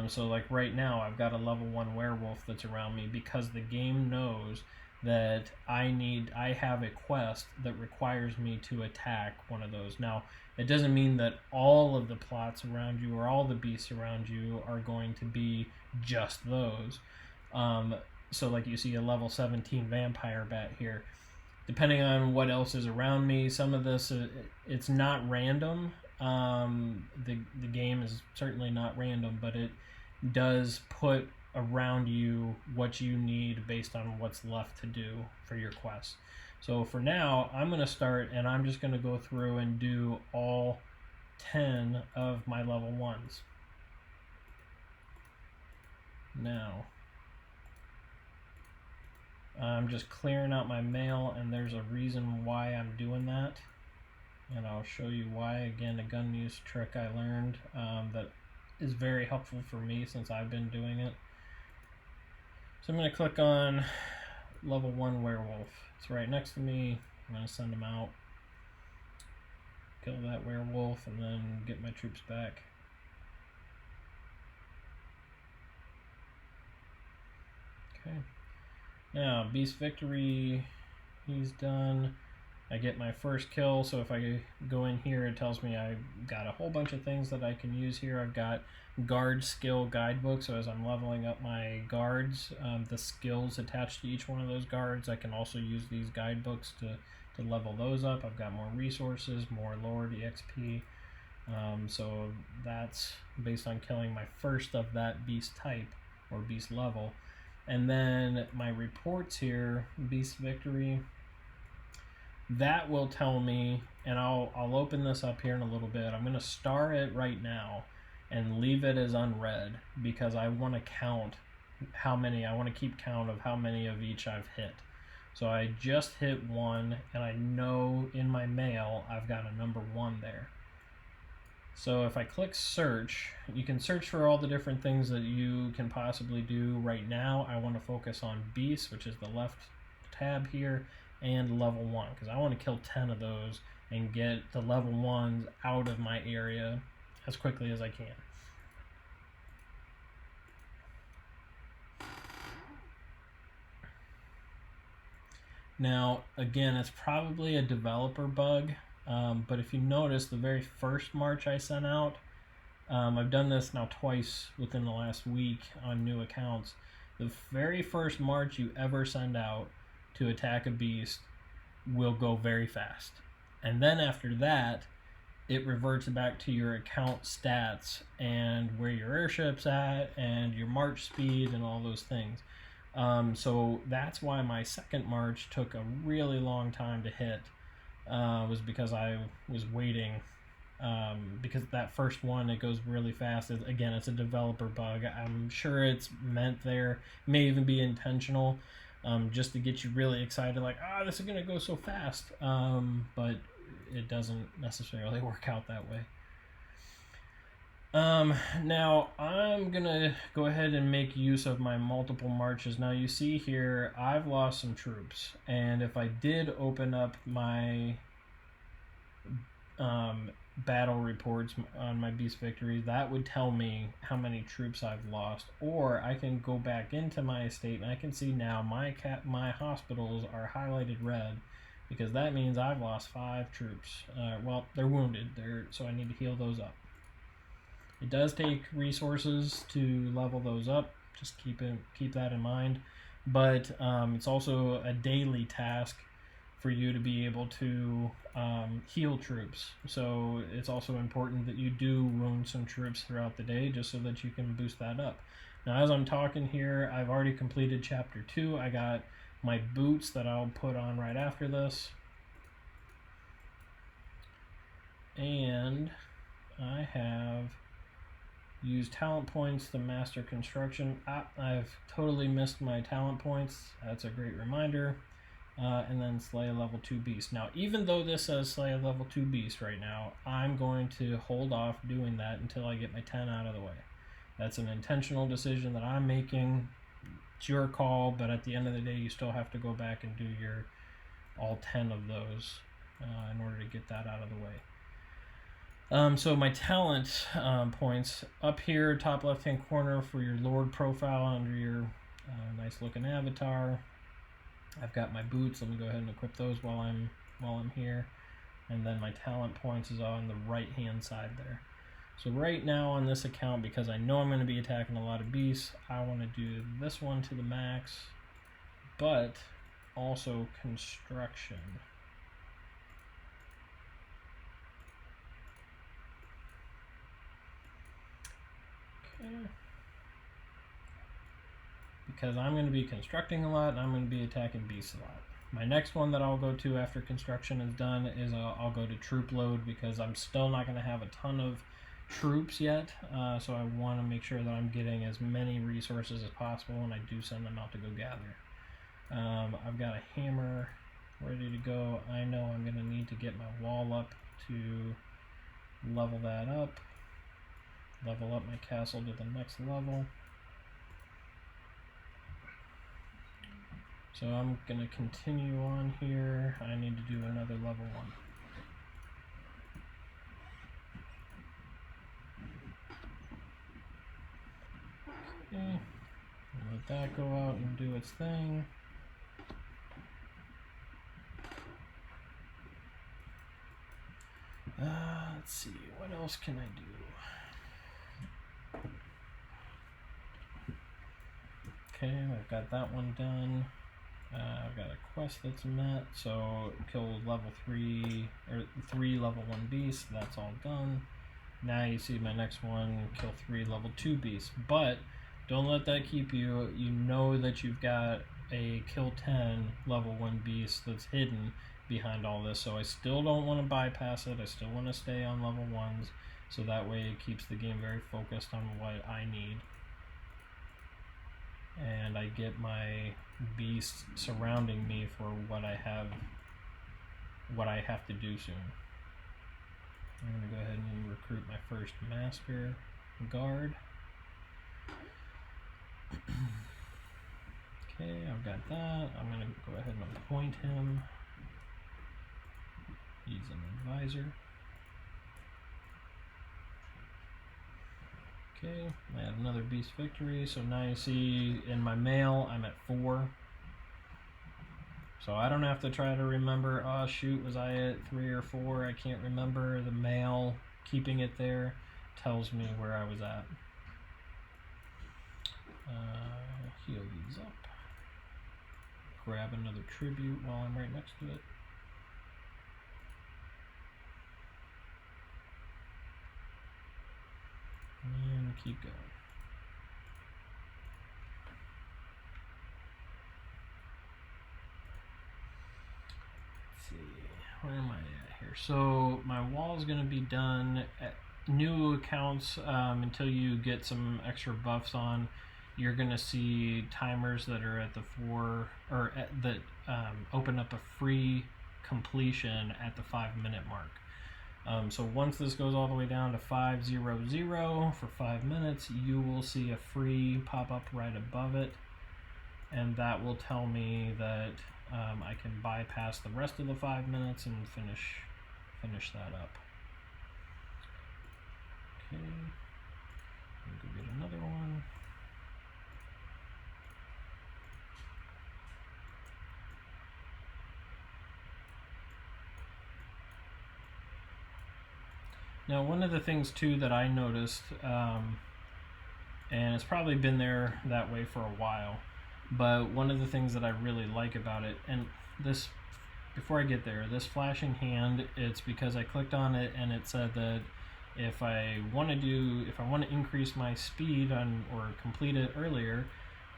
so like right now I've got a level 1 werewolf that's around me because the game knows that I have a quest that requires me to attack one of those. Now, it doesn't mean that all of the plots around you or all the beasts around you are going to be just those. So like you see a level 17 vampire bat here. Depending on what else is around me, some of this, it's not random. The game is certainly not random, but it does put around you what you need based on what's left to do for your quest. So for now, I'm going to start, and I'm just going to go through and do all 10 of my level 1s. Now, I'm just clearing out my mail, and there's a reason why I'm doing that, and I'll show you why. Again, a gun use trick I learned that is very helpful for me since I've been doing it. So I'm going to click on level 1 werewolf. It's right next to me. I'm going to send him out, kill that werewolf, and then get my troops back. Okay. Now, Beast Victory, he's done. I get my first kill, so if I go in here, it tells me I've got a whole bunch of things that I can use here. I've got guard skill guidebook, so as I'm leveling up my guards, the skills attached to each one of those guards, I can also use these guidebooks to level those up. I've got more resources, more Lord EXP, so that's based on killing my first of that beast type or beast level. And then my reports here, Beast Victory, that will tell me, and I'll open this up here in a little bit. I'm going to star it right now and leave it as unread because I want to count how many, I want to keep count of how many of each I've hit. So I just hit 1, and I know in my mail I've got a number 1 there. So if I click search, you can search for all the different things that you can possibly do. Right now, I want to focus on beasts, which is the left tab here, and level 1, because I want to kill 10 of those and get the level 1s out of my area as quickly as I can. Now, again, it's probably a developer bug. But if you notice, the very first march I sent out, I've done this now twice within the last week on new accounts. The very first march you ever send out to attack a beast will go very fast. And then after that, it reverts back to your account stats and where your airship's at and your march speed and all those things. So that's why my second march took a really long time to hit. Was because I was waiting, because that first one, it goes really fast. Again, it's a developer bug. I'm sure it's meant there, may even be intentional, just to get you really excited, like, this is going to go so fast, but it doesn't necessarily work out that way. Now I'm gonna go ahead and make use of my multiple marches. Now you see here I've lost some troops, and if I did open up my battle reports on my beast victories, that would tell me how many troops I've lost. Or I can go back into my estate and I can see now my hospitals are highlighted red, because that means I've lost 5 troops. Well, they're wounded, so I need to heal those up. It does take resources to level those up. Just keep that in mind. But it's also a daily task for you to be able to heal troops. So it's also important that you do wound some troops throughout the day, just so that you can boost that up. Now, as I'm talking here, I've already completed chapter 2. I got my boots that I'll put on right after this. And I have use talent points to master construction. I've totally missed my talent points. That's a great reminder. and then slay a level 2 beast. Now, even though this says slay a level 2 beast right now, I'm going to hold off doing that until I get my 10 out of the way. That's an intentional decision that I'm making. It's your call, but at the end of the day, you still have to go back and do your all 10 of those in order to get that out of the way. So my talent points up here, top left-hand corner for your Lord profile under your nice looking avatar. I've got my boots. Let me go ahead and equip those while I'm here. And then my talent points is on the right-hand side there. So right now on this account, because I know I'm going to be attacking a lot of beasts, I want to do this one to the max, but also construction. Okay. Because I'm going to be constructing a lot and I'm going to be attacking beasts a lot. My next one that I'll go to after construction is done is I'll go to troop load, because I'm still not going to have a ton of troops yet, so I want to make sure that I'm getting as many resources as possible when I do send them out to go gather. I've got a hammer ready to go. I know I'm going to need to get my wall up to level that up, level up my castle to the next level. So I'm going to continue on here. I need to do another level 1. Okay, let that go out and do its thing. Let's see, what else can I do? Okay, I've got that one done. I've got a quest that's met, so kill level 3 or 3 level 1 beasts. That's all done. Now you see my next one, kill 3 level 2 beasts. But don't let that keep you. You know that you've got a kill 10 level 1 beast that's hidden behind all this. So I still don't want to bypass it. I still want to stay on level 1s, so that way it keeps the game very focused on what I need. And I get my beasts surrounding me for what I have to do soon. I'm going to go ahead and recruit my first master guard. Okay, I've got that. I'm going to go ahead and appoint him. He's an advisor. Okay, I had another beast victory, so now you see in my mail I'm at 4. So I don't have to try to remember, oh shoot, was I at 3 or 4? I can't remember. The mail, keeping it there, tells me where I was at. Heal these up. Grab another tribute while I'm right next to it. And keep going. Let's see, where am I at here? So my wall is going to be done at new accounts until you get some extra buffs on. You're going to see timers that are at the 4 or that open up a free completion at the 5-minute mark. So once this goes all the way down to 5:00 for 5 minutes, you will see a free pop up right above it, and that will tell me that I can bypass the rest of the 5 minutes and finish that up. Okay, I'm gonna go get another one. Now, one of the things too that I noticed, and it's probably been there that way for a while, but one of the things that I really like about it, and this, before I get there, this flashing hand, it's because I clicked on it and it said that if I want to increase my speed on or complete it earlier,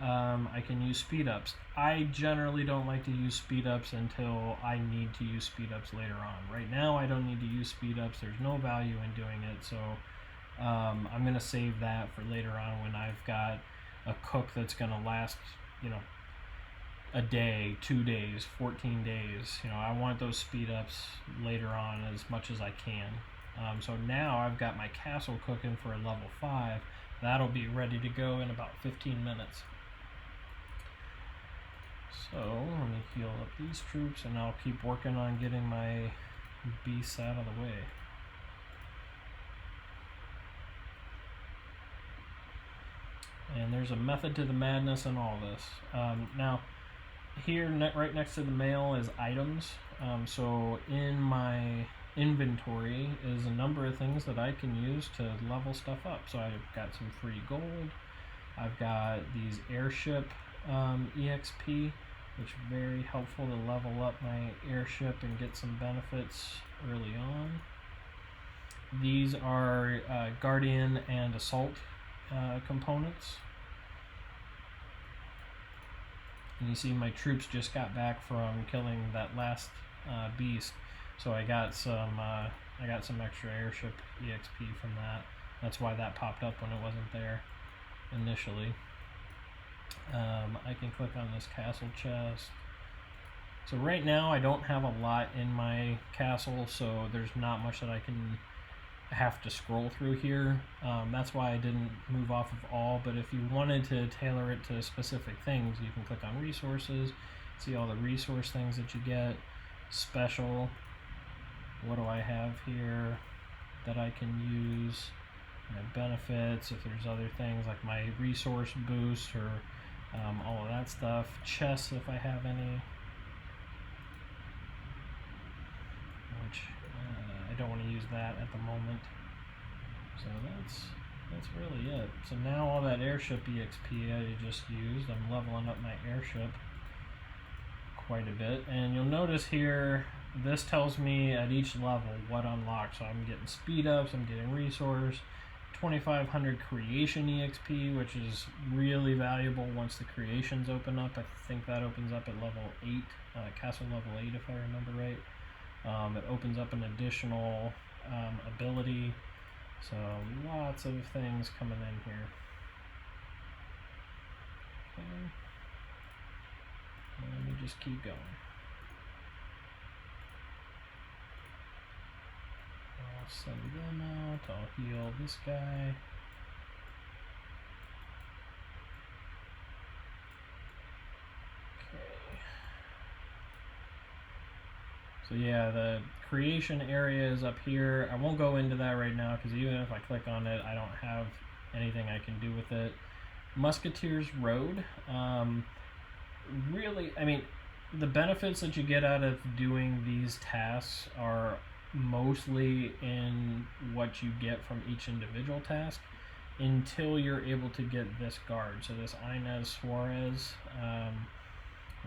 I can use speed ups. I generally don't like to use speed ups until I need to use speed ups later on. Right now I don't need to use speed ups. There's no value in doing it, so I'm going to save that for later on when I've got a cook that's going to last, a day, 2 days, 14 days. You know, I want those speed ups later on as much as I can. So now I've got my castle cooking for a level 5. That'll be ready to go in about 15 minutes. So let me heal up these troops, and I'll keep working on getting my beasts out of the way. And there's a method to the madness in all this. Now, here right next to the mail is items. So in my inventory is a number of things that I can use to level stuff up. So I've got some free gold. I've got these airship EXP, which is very helpful to level up my airship and get some benefits early on. These are Guardian and Assault components. And you see my troops just got back from killing that last beast, so I got some extra airship EXP from that. That's why that popped up when it wasn't there initially. I can click on this castle chest. So right now I don't have a lot in my castle, so there's not much that I can have to scroll through here. That's why I didn't move off of all, but if you wanted to tailor it to specific things, you can click on resources, see all the resource things that you get. Special, what do I have here that I can use? My benefits, if there's other things like my resource boost or all of that stuff. Chests, if I have any, which I don't want to use that at the moment. So that's really it. So now all that airship EXP I just used, I'm leveling up my airship quite a bit. And you'll notice here, this tells me at each level what unlocks. So I'm getting speed ups, I'm getting resource, 2500 creation EXP, which is really valuable once the creations open up. I think that opens up at level 8, castle level 8 if I remember right. It opens up an additional ability, so lots of things coming in here. Okay. Let me just keep going. I'll send them out, I'll heal this guy. So yeah, the creation area is up here. I won't go into that right now because even if I click on it, I don't have anything I can do with it. Musketeers Road. Really, I mean, the benefits that you get out of doing these tasks are mostly in what you get from each individual task until you're able to get this guard. So this Inez Suarez.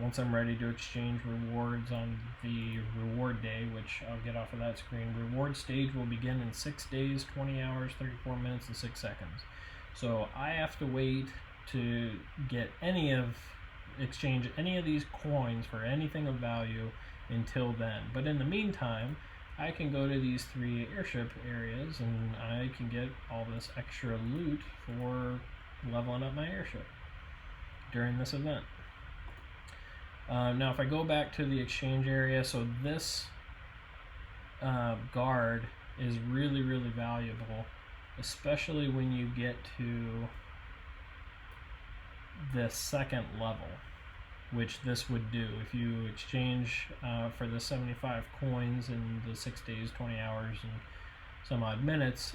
Once I'm ready to exchange rewards on the reward day, which I'll get off of that screen, reward stage will begin in 6 days, 20 hours, 34 minutes, and 6 seconds. So I have to wait to get exchange any of these coins for anything of value until then. But in the meantime, I can go to these 3 airship areas and I can get all this extra loot for leveling up my airship during this event. Now if I go back to the exchange area, so this guard is really valuable, especially when you get to the second level, which this would do. If you exchange for the 75 coins in the 6 days, 20 hours, and some odd minutes,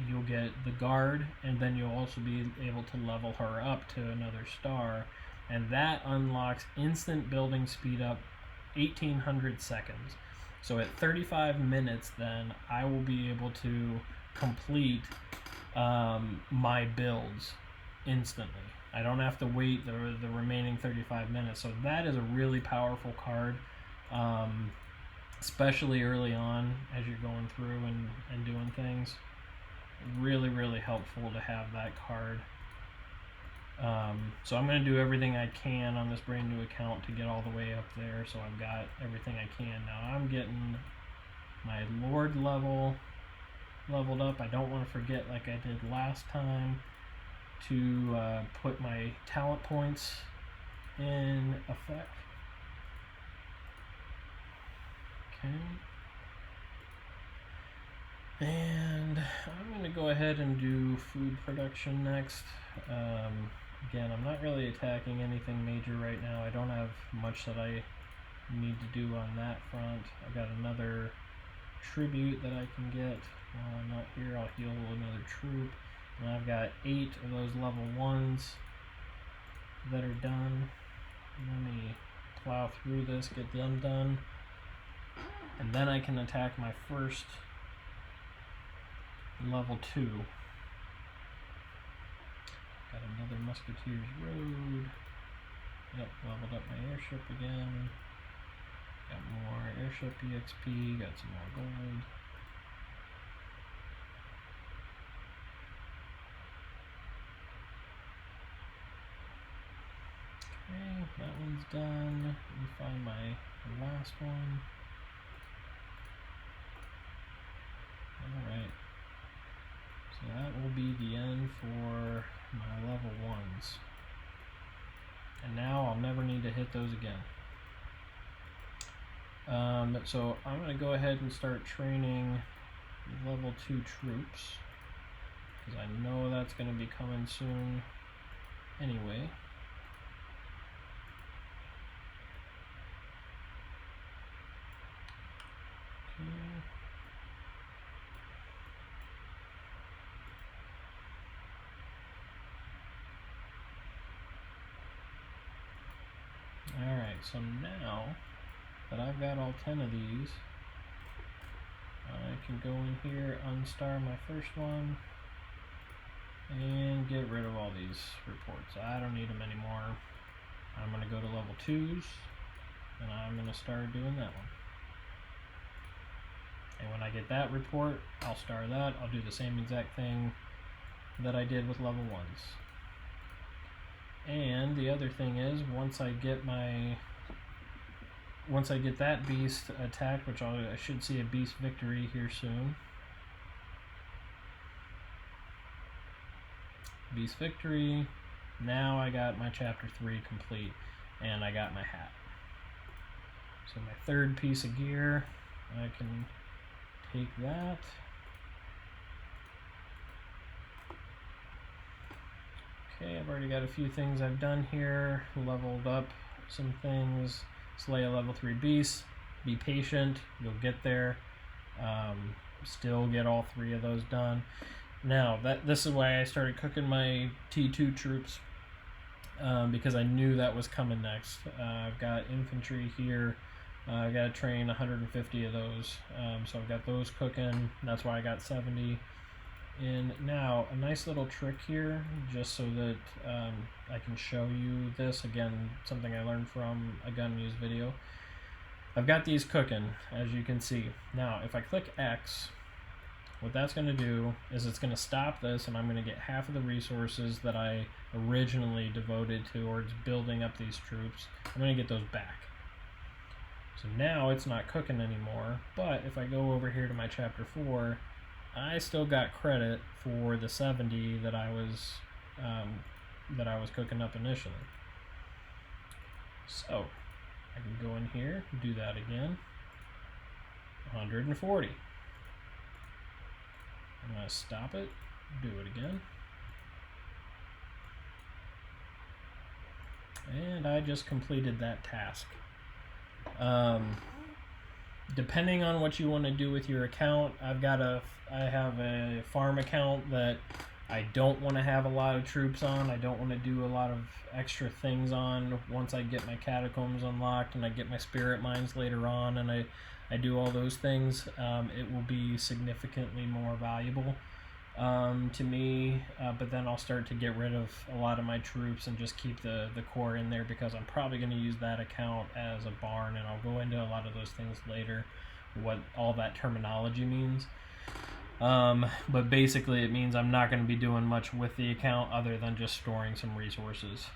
you'll get the guard, and then you'll also be able to level her up to another star. And that unlocks instant building speed up 1800 seconds. So at 35 minutes then I will be able to complete my builds instantly. I don't have to wait the remaining 35 minutes. So that is a really powerful card, especially early on as you're going through and doing things. Really helpful to have that card. So I'm going to do everything I can on this brand new account to get all the way up there, so I've got everything I can. Now I'm getting my Lord leveled up. I don't want to forget, like I did last time, to put my talent points in effect. Okay. And I'm going to go ahead and do food production next. Again, I'm not really attacking anything major right now. I don't have much that I need to do on that front. I've got another tribute that I can get. While I'm not here, I'll heal another troop. And I've got 8 of those level 1s that are done. Let me plow through this, get them done. And then I can attack my first level 2. Got another Musketeers Road. Yep, leveled up my airship again. Got more airship EXP, got some more gold. Okay, that one's done. Let me find my last one. Alright. So that will be the end for my level 1s. And now I'll never need to hit those again. So I'm going to go ahead and start training level 2 troops, because I know that's going to be coming soon anyway. Alright, so now that I've got all 10 of these, I can go in here, unstar my first one, and get rid of all these reports. I don't need them anymore. I'm going to go to level 2s, and I'm going to start doing that one. And when I get that report, I'll star that. I'll do the same exact thing that I did with level 1s. And the other thing is, once I get that beast attacked, which I should see a beast victory here soon. Beast victory. Now I got my chapter 3 complete, and I got my hat. So my third piece of gear, I can take that. Okay, I've already got a few things I've done here. Leveled up some things. Slay a level 3 beast. Be patient, you'll get there. Still get all 3 of those done. Now, this is why I started cooking my T2 troops, because I knew that was coming next. I've got infantry here. I've got to train 150 of those. So I've got those cooking. That's why I got 70. And now, a nice little trick here, just so that I can show you this. Again, something I learned from a gun use video. I've got these cooking, as you can see. Now, if I click X, what that's going to do is it's going to stop this, and I'm going to get half of the resources that I originally devoted towards building up these troops. I'm going to get those back. So now it's not cooking anymore, but if I go over here to my chapter 4, I still got credit for the 70 that I was cooking up initially. So I can go in here, do that again. 140. I'm going to stop it, do it again. And I just completed that task. Depending on what you want to do with your account, I have a farm account that I don't want to have a lot of troops on. I don't want to do a lot of extra things on once I get my catacombs unlocked and I get my spirit mines later on, and I do all those things. It will be significantly more valuable to me, but then I'll start to get rid of a lot of my troops and just keep the core in there, because I'm probably going to use that account as a barn, and I'll go into a lot of those things later, what all that terminology means. But basically it means I'm not going to be doing much with the account other than just storing some resources.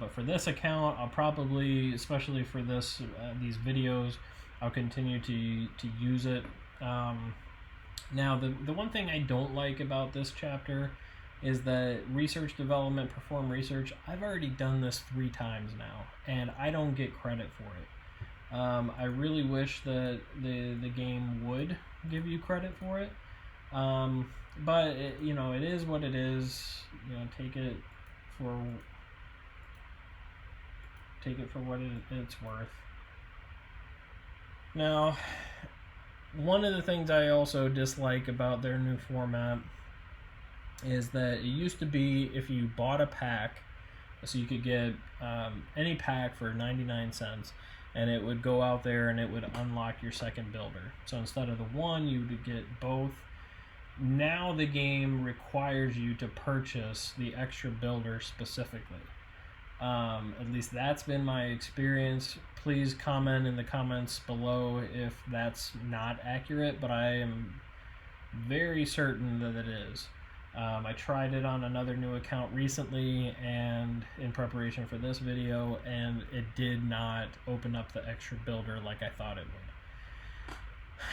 But for this account, I'll probably, especially for these videos, I'll continue to use it. Now, the one thing I don't like about this chapter is that research development, perform research. I've already done this 3 times now, and I don't get credit for it. I really wish that the game would give you credit for it. But it, it is what it is. Take it for what it's worth. Now, one of the things I also dislike about their new format is that it used to be if you bought a pack, so you could get any pack for 99 cents, and it would go out there and it would unlock your second builder. So instead of the one, you would get both. Now the game requires you to purchase the extra builder specifically. At least that's been my experience. Please comment in the comments below if that's not accurate, but I am very certain that it is. I tried it on another new account recently and in preparation for this video, and it did not open up the extra builder like I thought it would.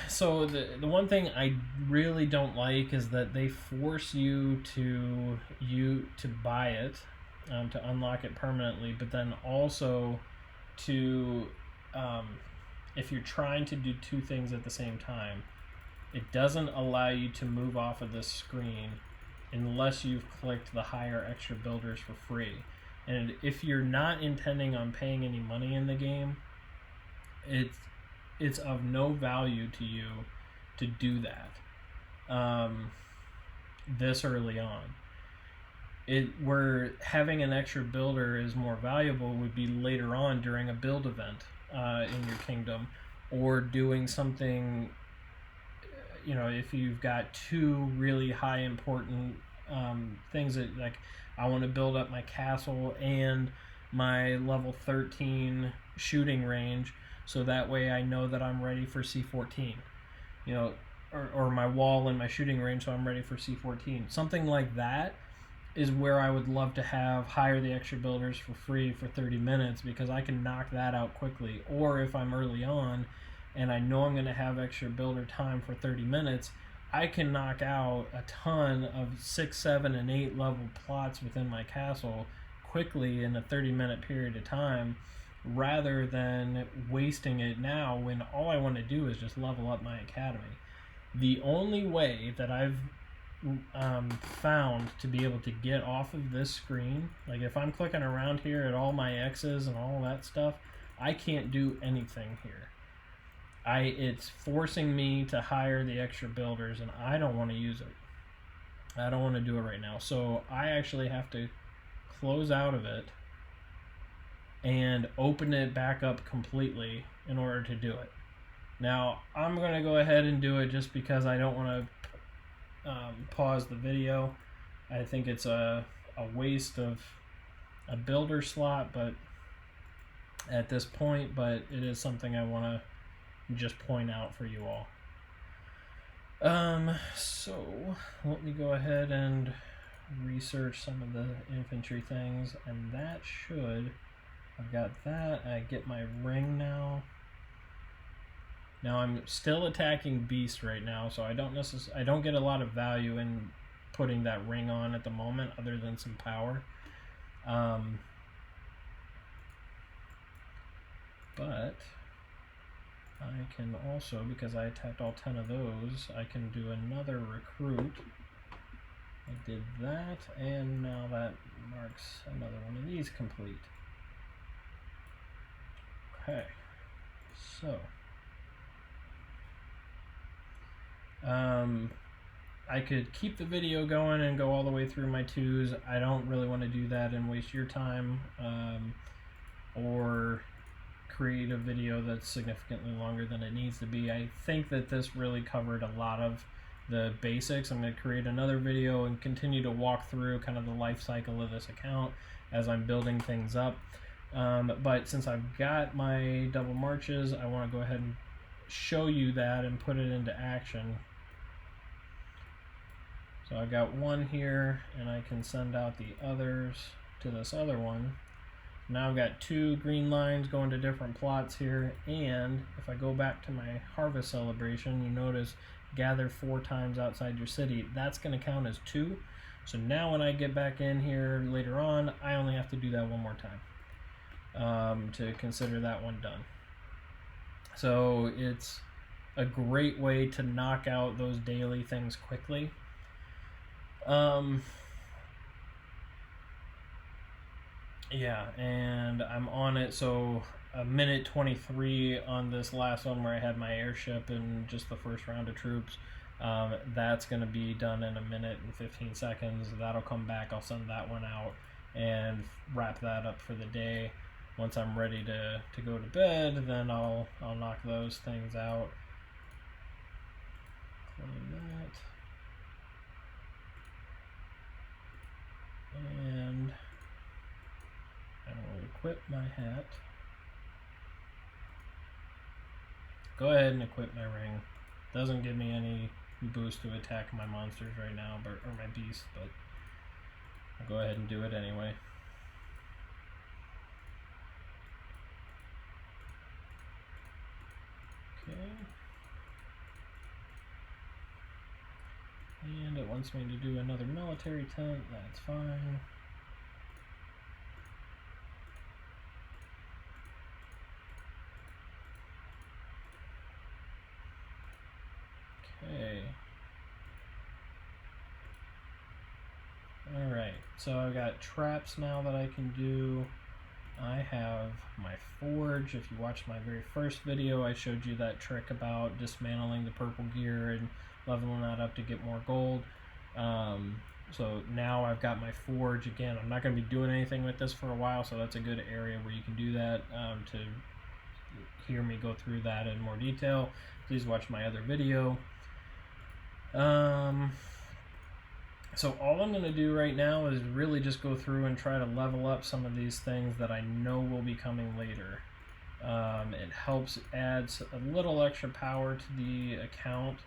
So the one thing I really don't like is that they force you to buy it, to unlock it permanently, but then also to if you're trying to do 2 things at the same time, it doesn't allow you to move off of this screen unless you've clicked the higher extra builders for free. And if you're not intending on paying any money in the game, it's of no value to you to do that this early on. Where having an extra builder is more valuable would be later on during a build event in your kingdom, or doing something, if you've got 2 really high important things that, like, I want to build up my castle and my level 13 shooting range, so that way I know that I'm ready for C14, or my wall and my shooting range, so I'm ready for C14. Something like that is where I would love to hire the extra builders for free for 30 minutes, because I can knock that out quickly. Or if I'm early on and I know I'm going to have extra builder time for 30 minutes, I can knock out a ton of 6, 7, and 8 level plots within my castle quickly in a 30-minute period of time, rather than wasting it now when all I want to do is just level up my academy. The only way that I've found to be able to get off of this screen, like if I'm clicking around here at all my X's and all that stuff, I can't do anything here. It's forcing me to hire the extra builders, and I don't want to use it. I don't want to do it right now. So I actually have to close out of it and open it back up completely in order to do it. Now I'm going to go ahead and do it just because I don't want to pause the video. I think it's a waste of a builder slot, but at this point, but it is something I want to just point out for you all. So let me go ahead and research some of the infantry things, and that should, I've got that. I get my ring now. Now I'm still attacking beast right now, so I don't get a lot of value in putting that ring on at the moment, other than some power. But I can also, because I attacked all 10 of those, I can do another recruit. I did that, and now that marks another one of these complete. Okay, so I could keep the video going and go all the way through my 2s. I don't really want to do that and waste your time, or create a video that's significantly longer than it needs to be. I think that this really covered a lot of the basics. I'm going to create another video and continue to walk through kind of the life cycle of this account as I'm building things up. But since I've got my double marches, I want to go ahead and show you that and put it into action. So I got one here, and I can send out the others to this other one. Now I've got 2 green lines going to different plots here, and if I go back to my harvest celebration, you notice gather 4 times outside your city. That's going to count as 2. So now when I get back in here later on, I only have to do that one more time to consider that one done. So it's a great way to knock out those daily things quickly. Yeah, and I'm on it. So a minute 23 on this last one where I had my airship and just the first round of troops. That's going to be done in a minute and 15 seconds. That'll come back. I'll send that one out and wrap that up for the day. Once I'm ready to go to bed, then I'll knock those things out. Clean that. And I will equip my hat. Go ahead and equip my ring. Doesn't give me any boost to attack my monsters right now, or my beast, but I'll go ahead and do it anyway. Okay. And it wants me to do another military tent. That's fine. Okay. Alright, so I've got traps now that I can do. I have my forge. If you watched my very first video, I showed you that trick about dismantling the purple gear and leveling that up to get more gold. So now I've got my forge. Again, I'm not going to be doing anything with this for a while, so that's a good area where you can do that. To hear me go through that in more detail, please watch my other video. So all I'm going to do right now is really just go through and try to level up some of these things that I know will be coming later. It helps adds a little extra power to the account,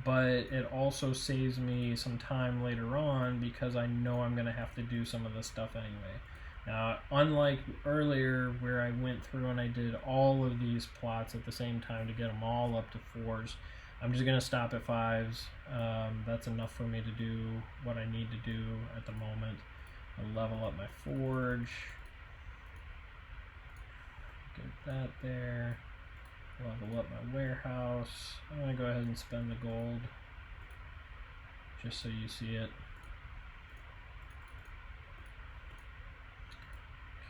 but it also saves me some time later on because I know I'm going to have to do some of this stuff anyway. Now, unlike earlier where I went through and I did all of these plots at the same time to get them all up to 4s, I'm just going to stop at 5s. That's enough for me to do what I need to do at the moment. I'll level up my forge. Get that there. Level up my warehouse. I'm going to go ahead and spend the gold just so you see it.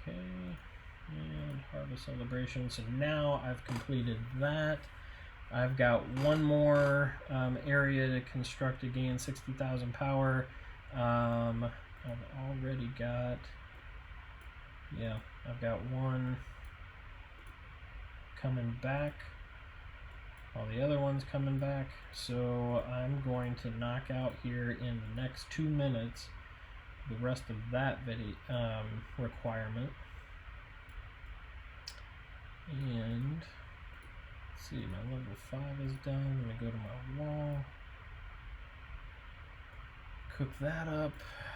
Okay, and harvest celebration. So now I've completed that. I've got one more area to construct to gain 60,000 power. I've already got, yeah, I've got one coming back. All the other ones coming back. So I'm going to knock out here in the next 2 minutes the rest of that video requirement. And let's see, my level 5 is done. I'm going to go to my wall. Cook that up.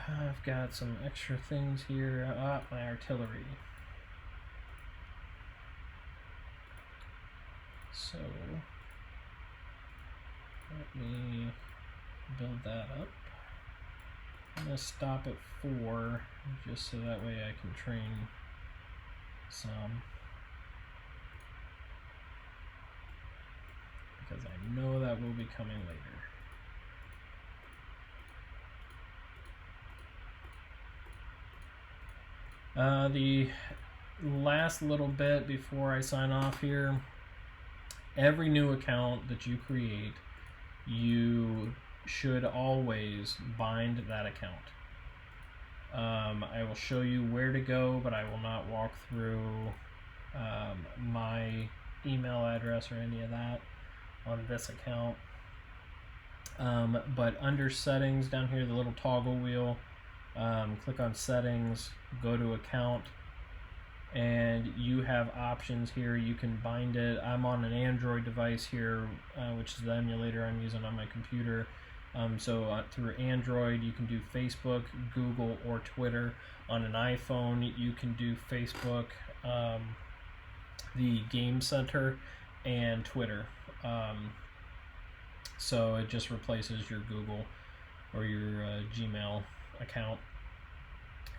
I've got some extra things here. My artillery. So let me build that up. I'm going to stop at 4 just so that way I can train some. Because I know that will be coming later. The last little bit before I sign off here, every new account that you create, you should always bind that account. I will show you where to go, but I will not walk through my email address or any of that on this account. But under settings down here, the little toggle wheel, click on settings, go to account, and you have options here. You can bind it. I'm on an Android device here, which is the emulator I'm using on my computer. So through Android, you can do Facebook, Google, or Twitter. On an iPhone, you can do Facebook, the Game Center, and Twitter. So it just replaces your Google or your Gmail account.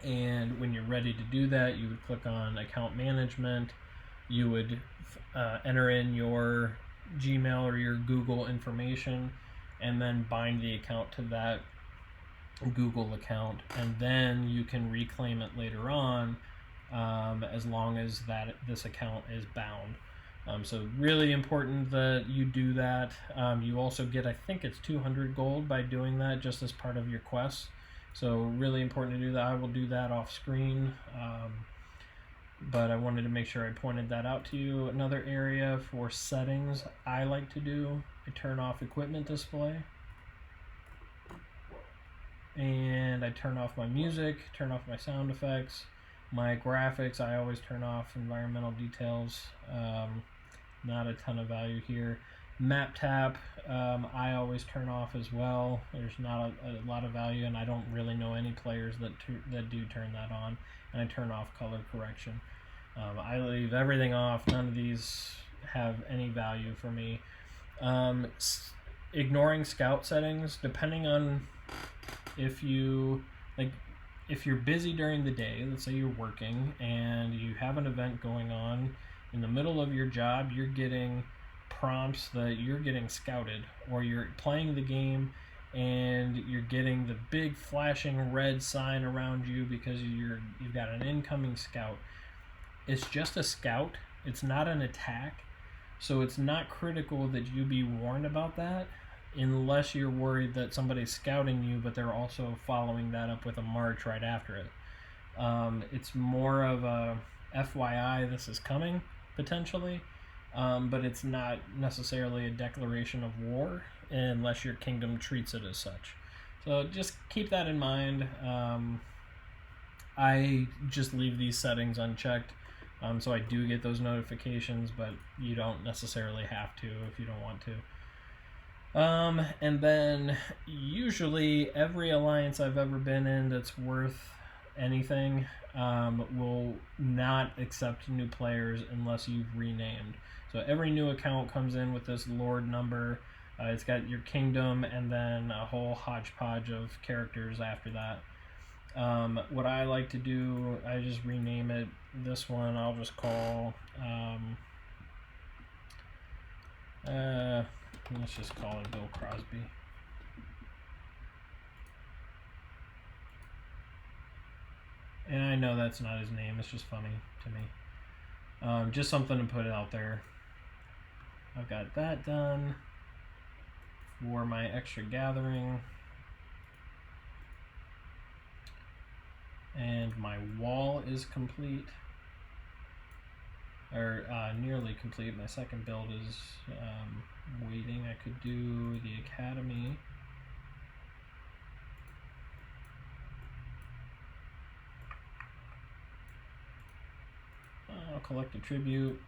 And when you're ready to do that, you would click on account management. You would enter in your Gmail or your Google information, and then bind the account to that Google account, and then you can reclaim it later on, as long as this account is bound. So really important that you do that. You also get, I think it's 200 gold by doing that, just as part of your quest. So really important to do that. I will do that off screen, but I wanted to make sure I pointed that out to you. Another area for settings I like to do, I turn off equipment display, and I turn off my music, turn off my sound effects, my graphics. I always turn off environmental details. Not a ton of value here. Map tap, I always turn off as well. There's not a lot of value, and I don't really know any players that do turn that on. And I turn off color correction. I leave everything off. None of these have any value for me. Ignoring scout settings, depending on if you're busy during the day. Let's say you're working and you have an event going on in the middle of your job, you're getting prompts that you're getting scouted, or you're playing the game and you're getting the big flashing red sign around you because you've got an incoming scout. It's just a scout. It's not an attack. So it's not critical that you be warned about that, unless you're worried that somebody's scouting you, but they're also following that up with a march right after it. It's more of a FYI, this is coming, potentially, but it's not necessarily a declaration of war unless your kingdom treats it as such. So just keep that in mind. I just leave these settings unchecked, so I do get those notifications, but you don't necessarily have to if you don't want to. And then usually every alliance I've ever been in that's worth anything will not accept new players unless you've renamed. So every new account comes in with this Lord number. It's got your kingdom and then a whole hodgepodge of characters after that. What I like to do, I just rename it. This one I'll just call, let's just call it Bill Crosby. And I know that's not his name, it's just funny to me. Just something to put out there. I've got that done for my extra gathering. And my wall is complete, or nearly complete. My second build is waiting. I could do the academy. I'll collect a tribute.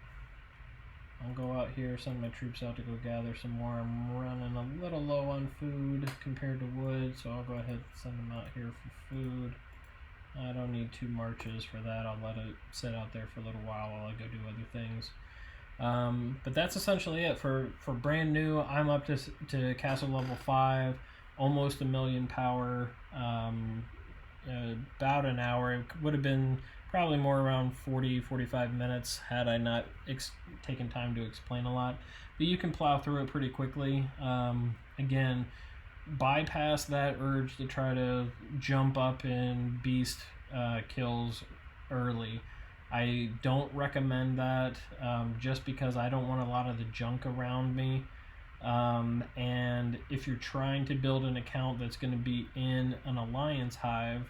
I'll go out here, send my troops out to go gather some more. I'm running a little low on food compared to wood, so I'll go ahead and send them out here for food. I don't need 2 marches for that. I'll let it sit out there for a little while I go do other things. But that's essentially it. For brand new, I'm up to castle level 5, almost 1,000,000 power, about an hour. It would have been probably more around 40-45 minutes had I not taken time to explain a lot. But you can plow through it pretty quickly. Again, bypass that urge to try to jump up in beast kills early. I don't recommend that, just because I don't want a lot of the junk around me. And if you're trying to build an account that's going to be in an alliance hive,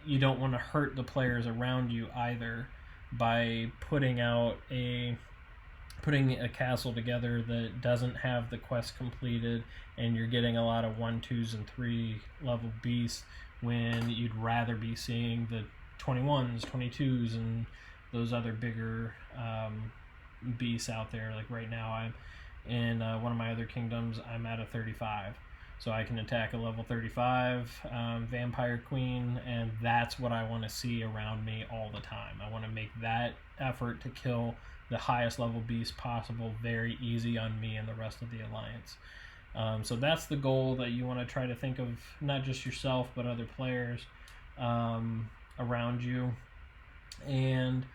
you don't want to hurt the players around you either by putting a castle together that doesn't have the quest completed, and you're getting a lot of 1, 2s, and 3 level beasts when you'd rather be seeing the 21s, 22s, and those other bigger beasts out there. Like right now, I'm in one of my other kingdoms. I'm at a 35. So I can attack a level 35 Vampire Queen, and that's what I want to see around me all the time. I want to make that effort to kill the highest level beast possible very easy on me and the rest of the alliance. So that's the goal, that you want to try to think of not just yourself but other players around you. And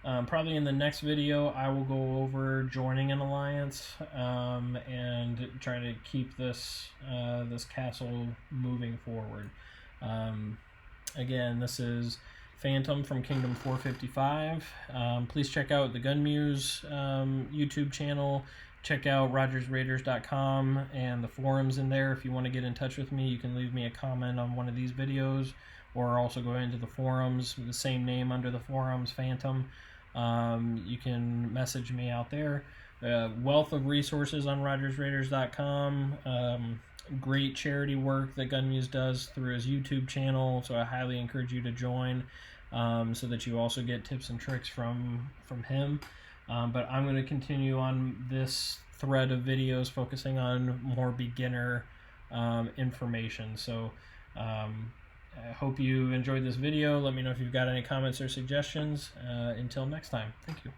probably in the next video I will go over joining an alliance and try to keep this this castle moving forward. Again, this is Phantom from Kingdom 455. Please check out the Gunmuse YouTube channel. Check out rogersraiders.com and the forums in there. If you want to get in touch with me, you can leave me a comment on one of these videos, or also go into the forums, the same name under the forums, Phantom. You can message me out there. Wealth of resources on rogersraiders.com. Great charity work that Gunmuse does through his YouTube channel, so I highly encourage you to join, so that you also get tips and tricks from him. But I'm going to continue on this thread of videos focusing on more beginner information. So I hope you enjoyed this video. Let me know if you've got any comments or suggestions. Until next time, thank you.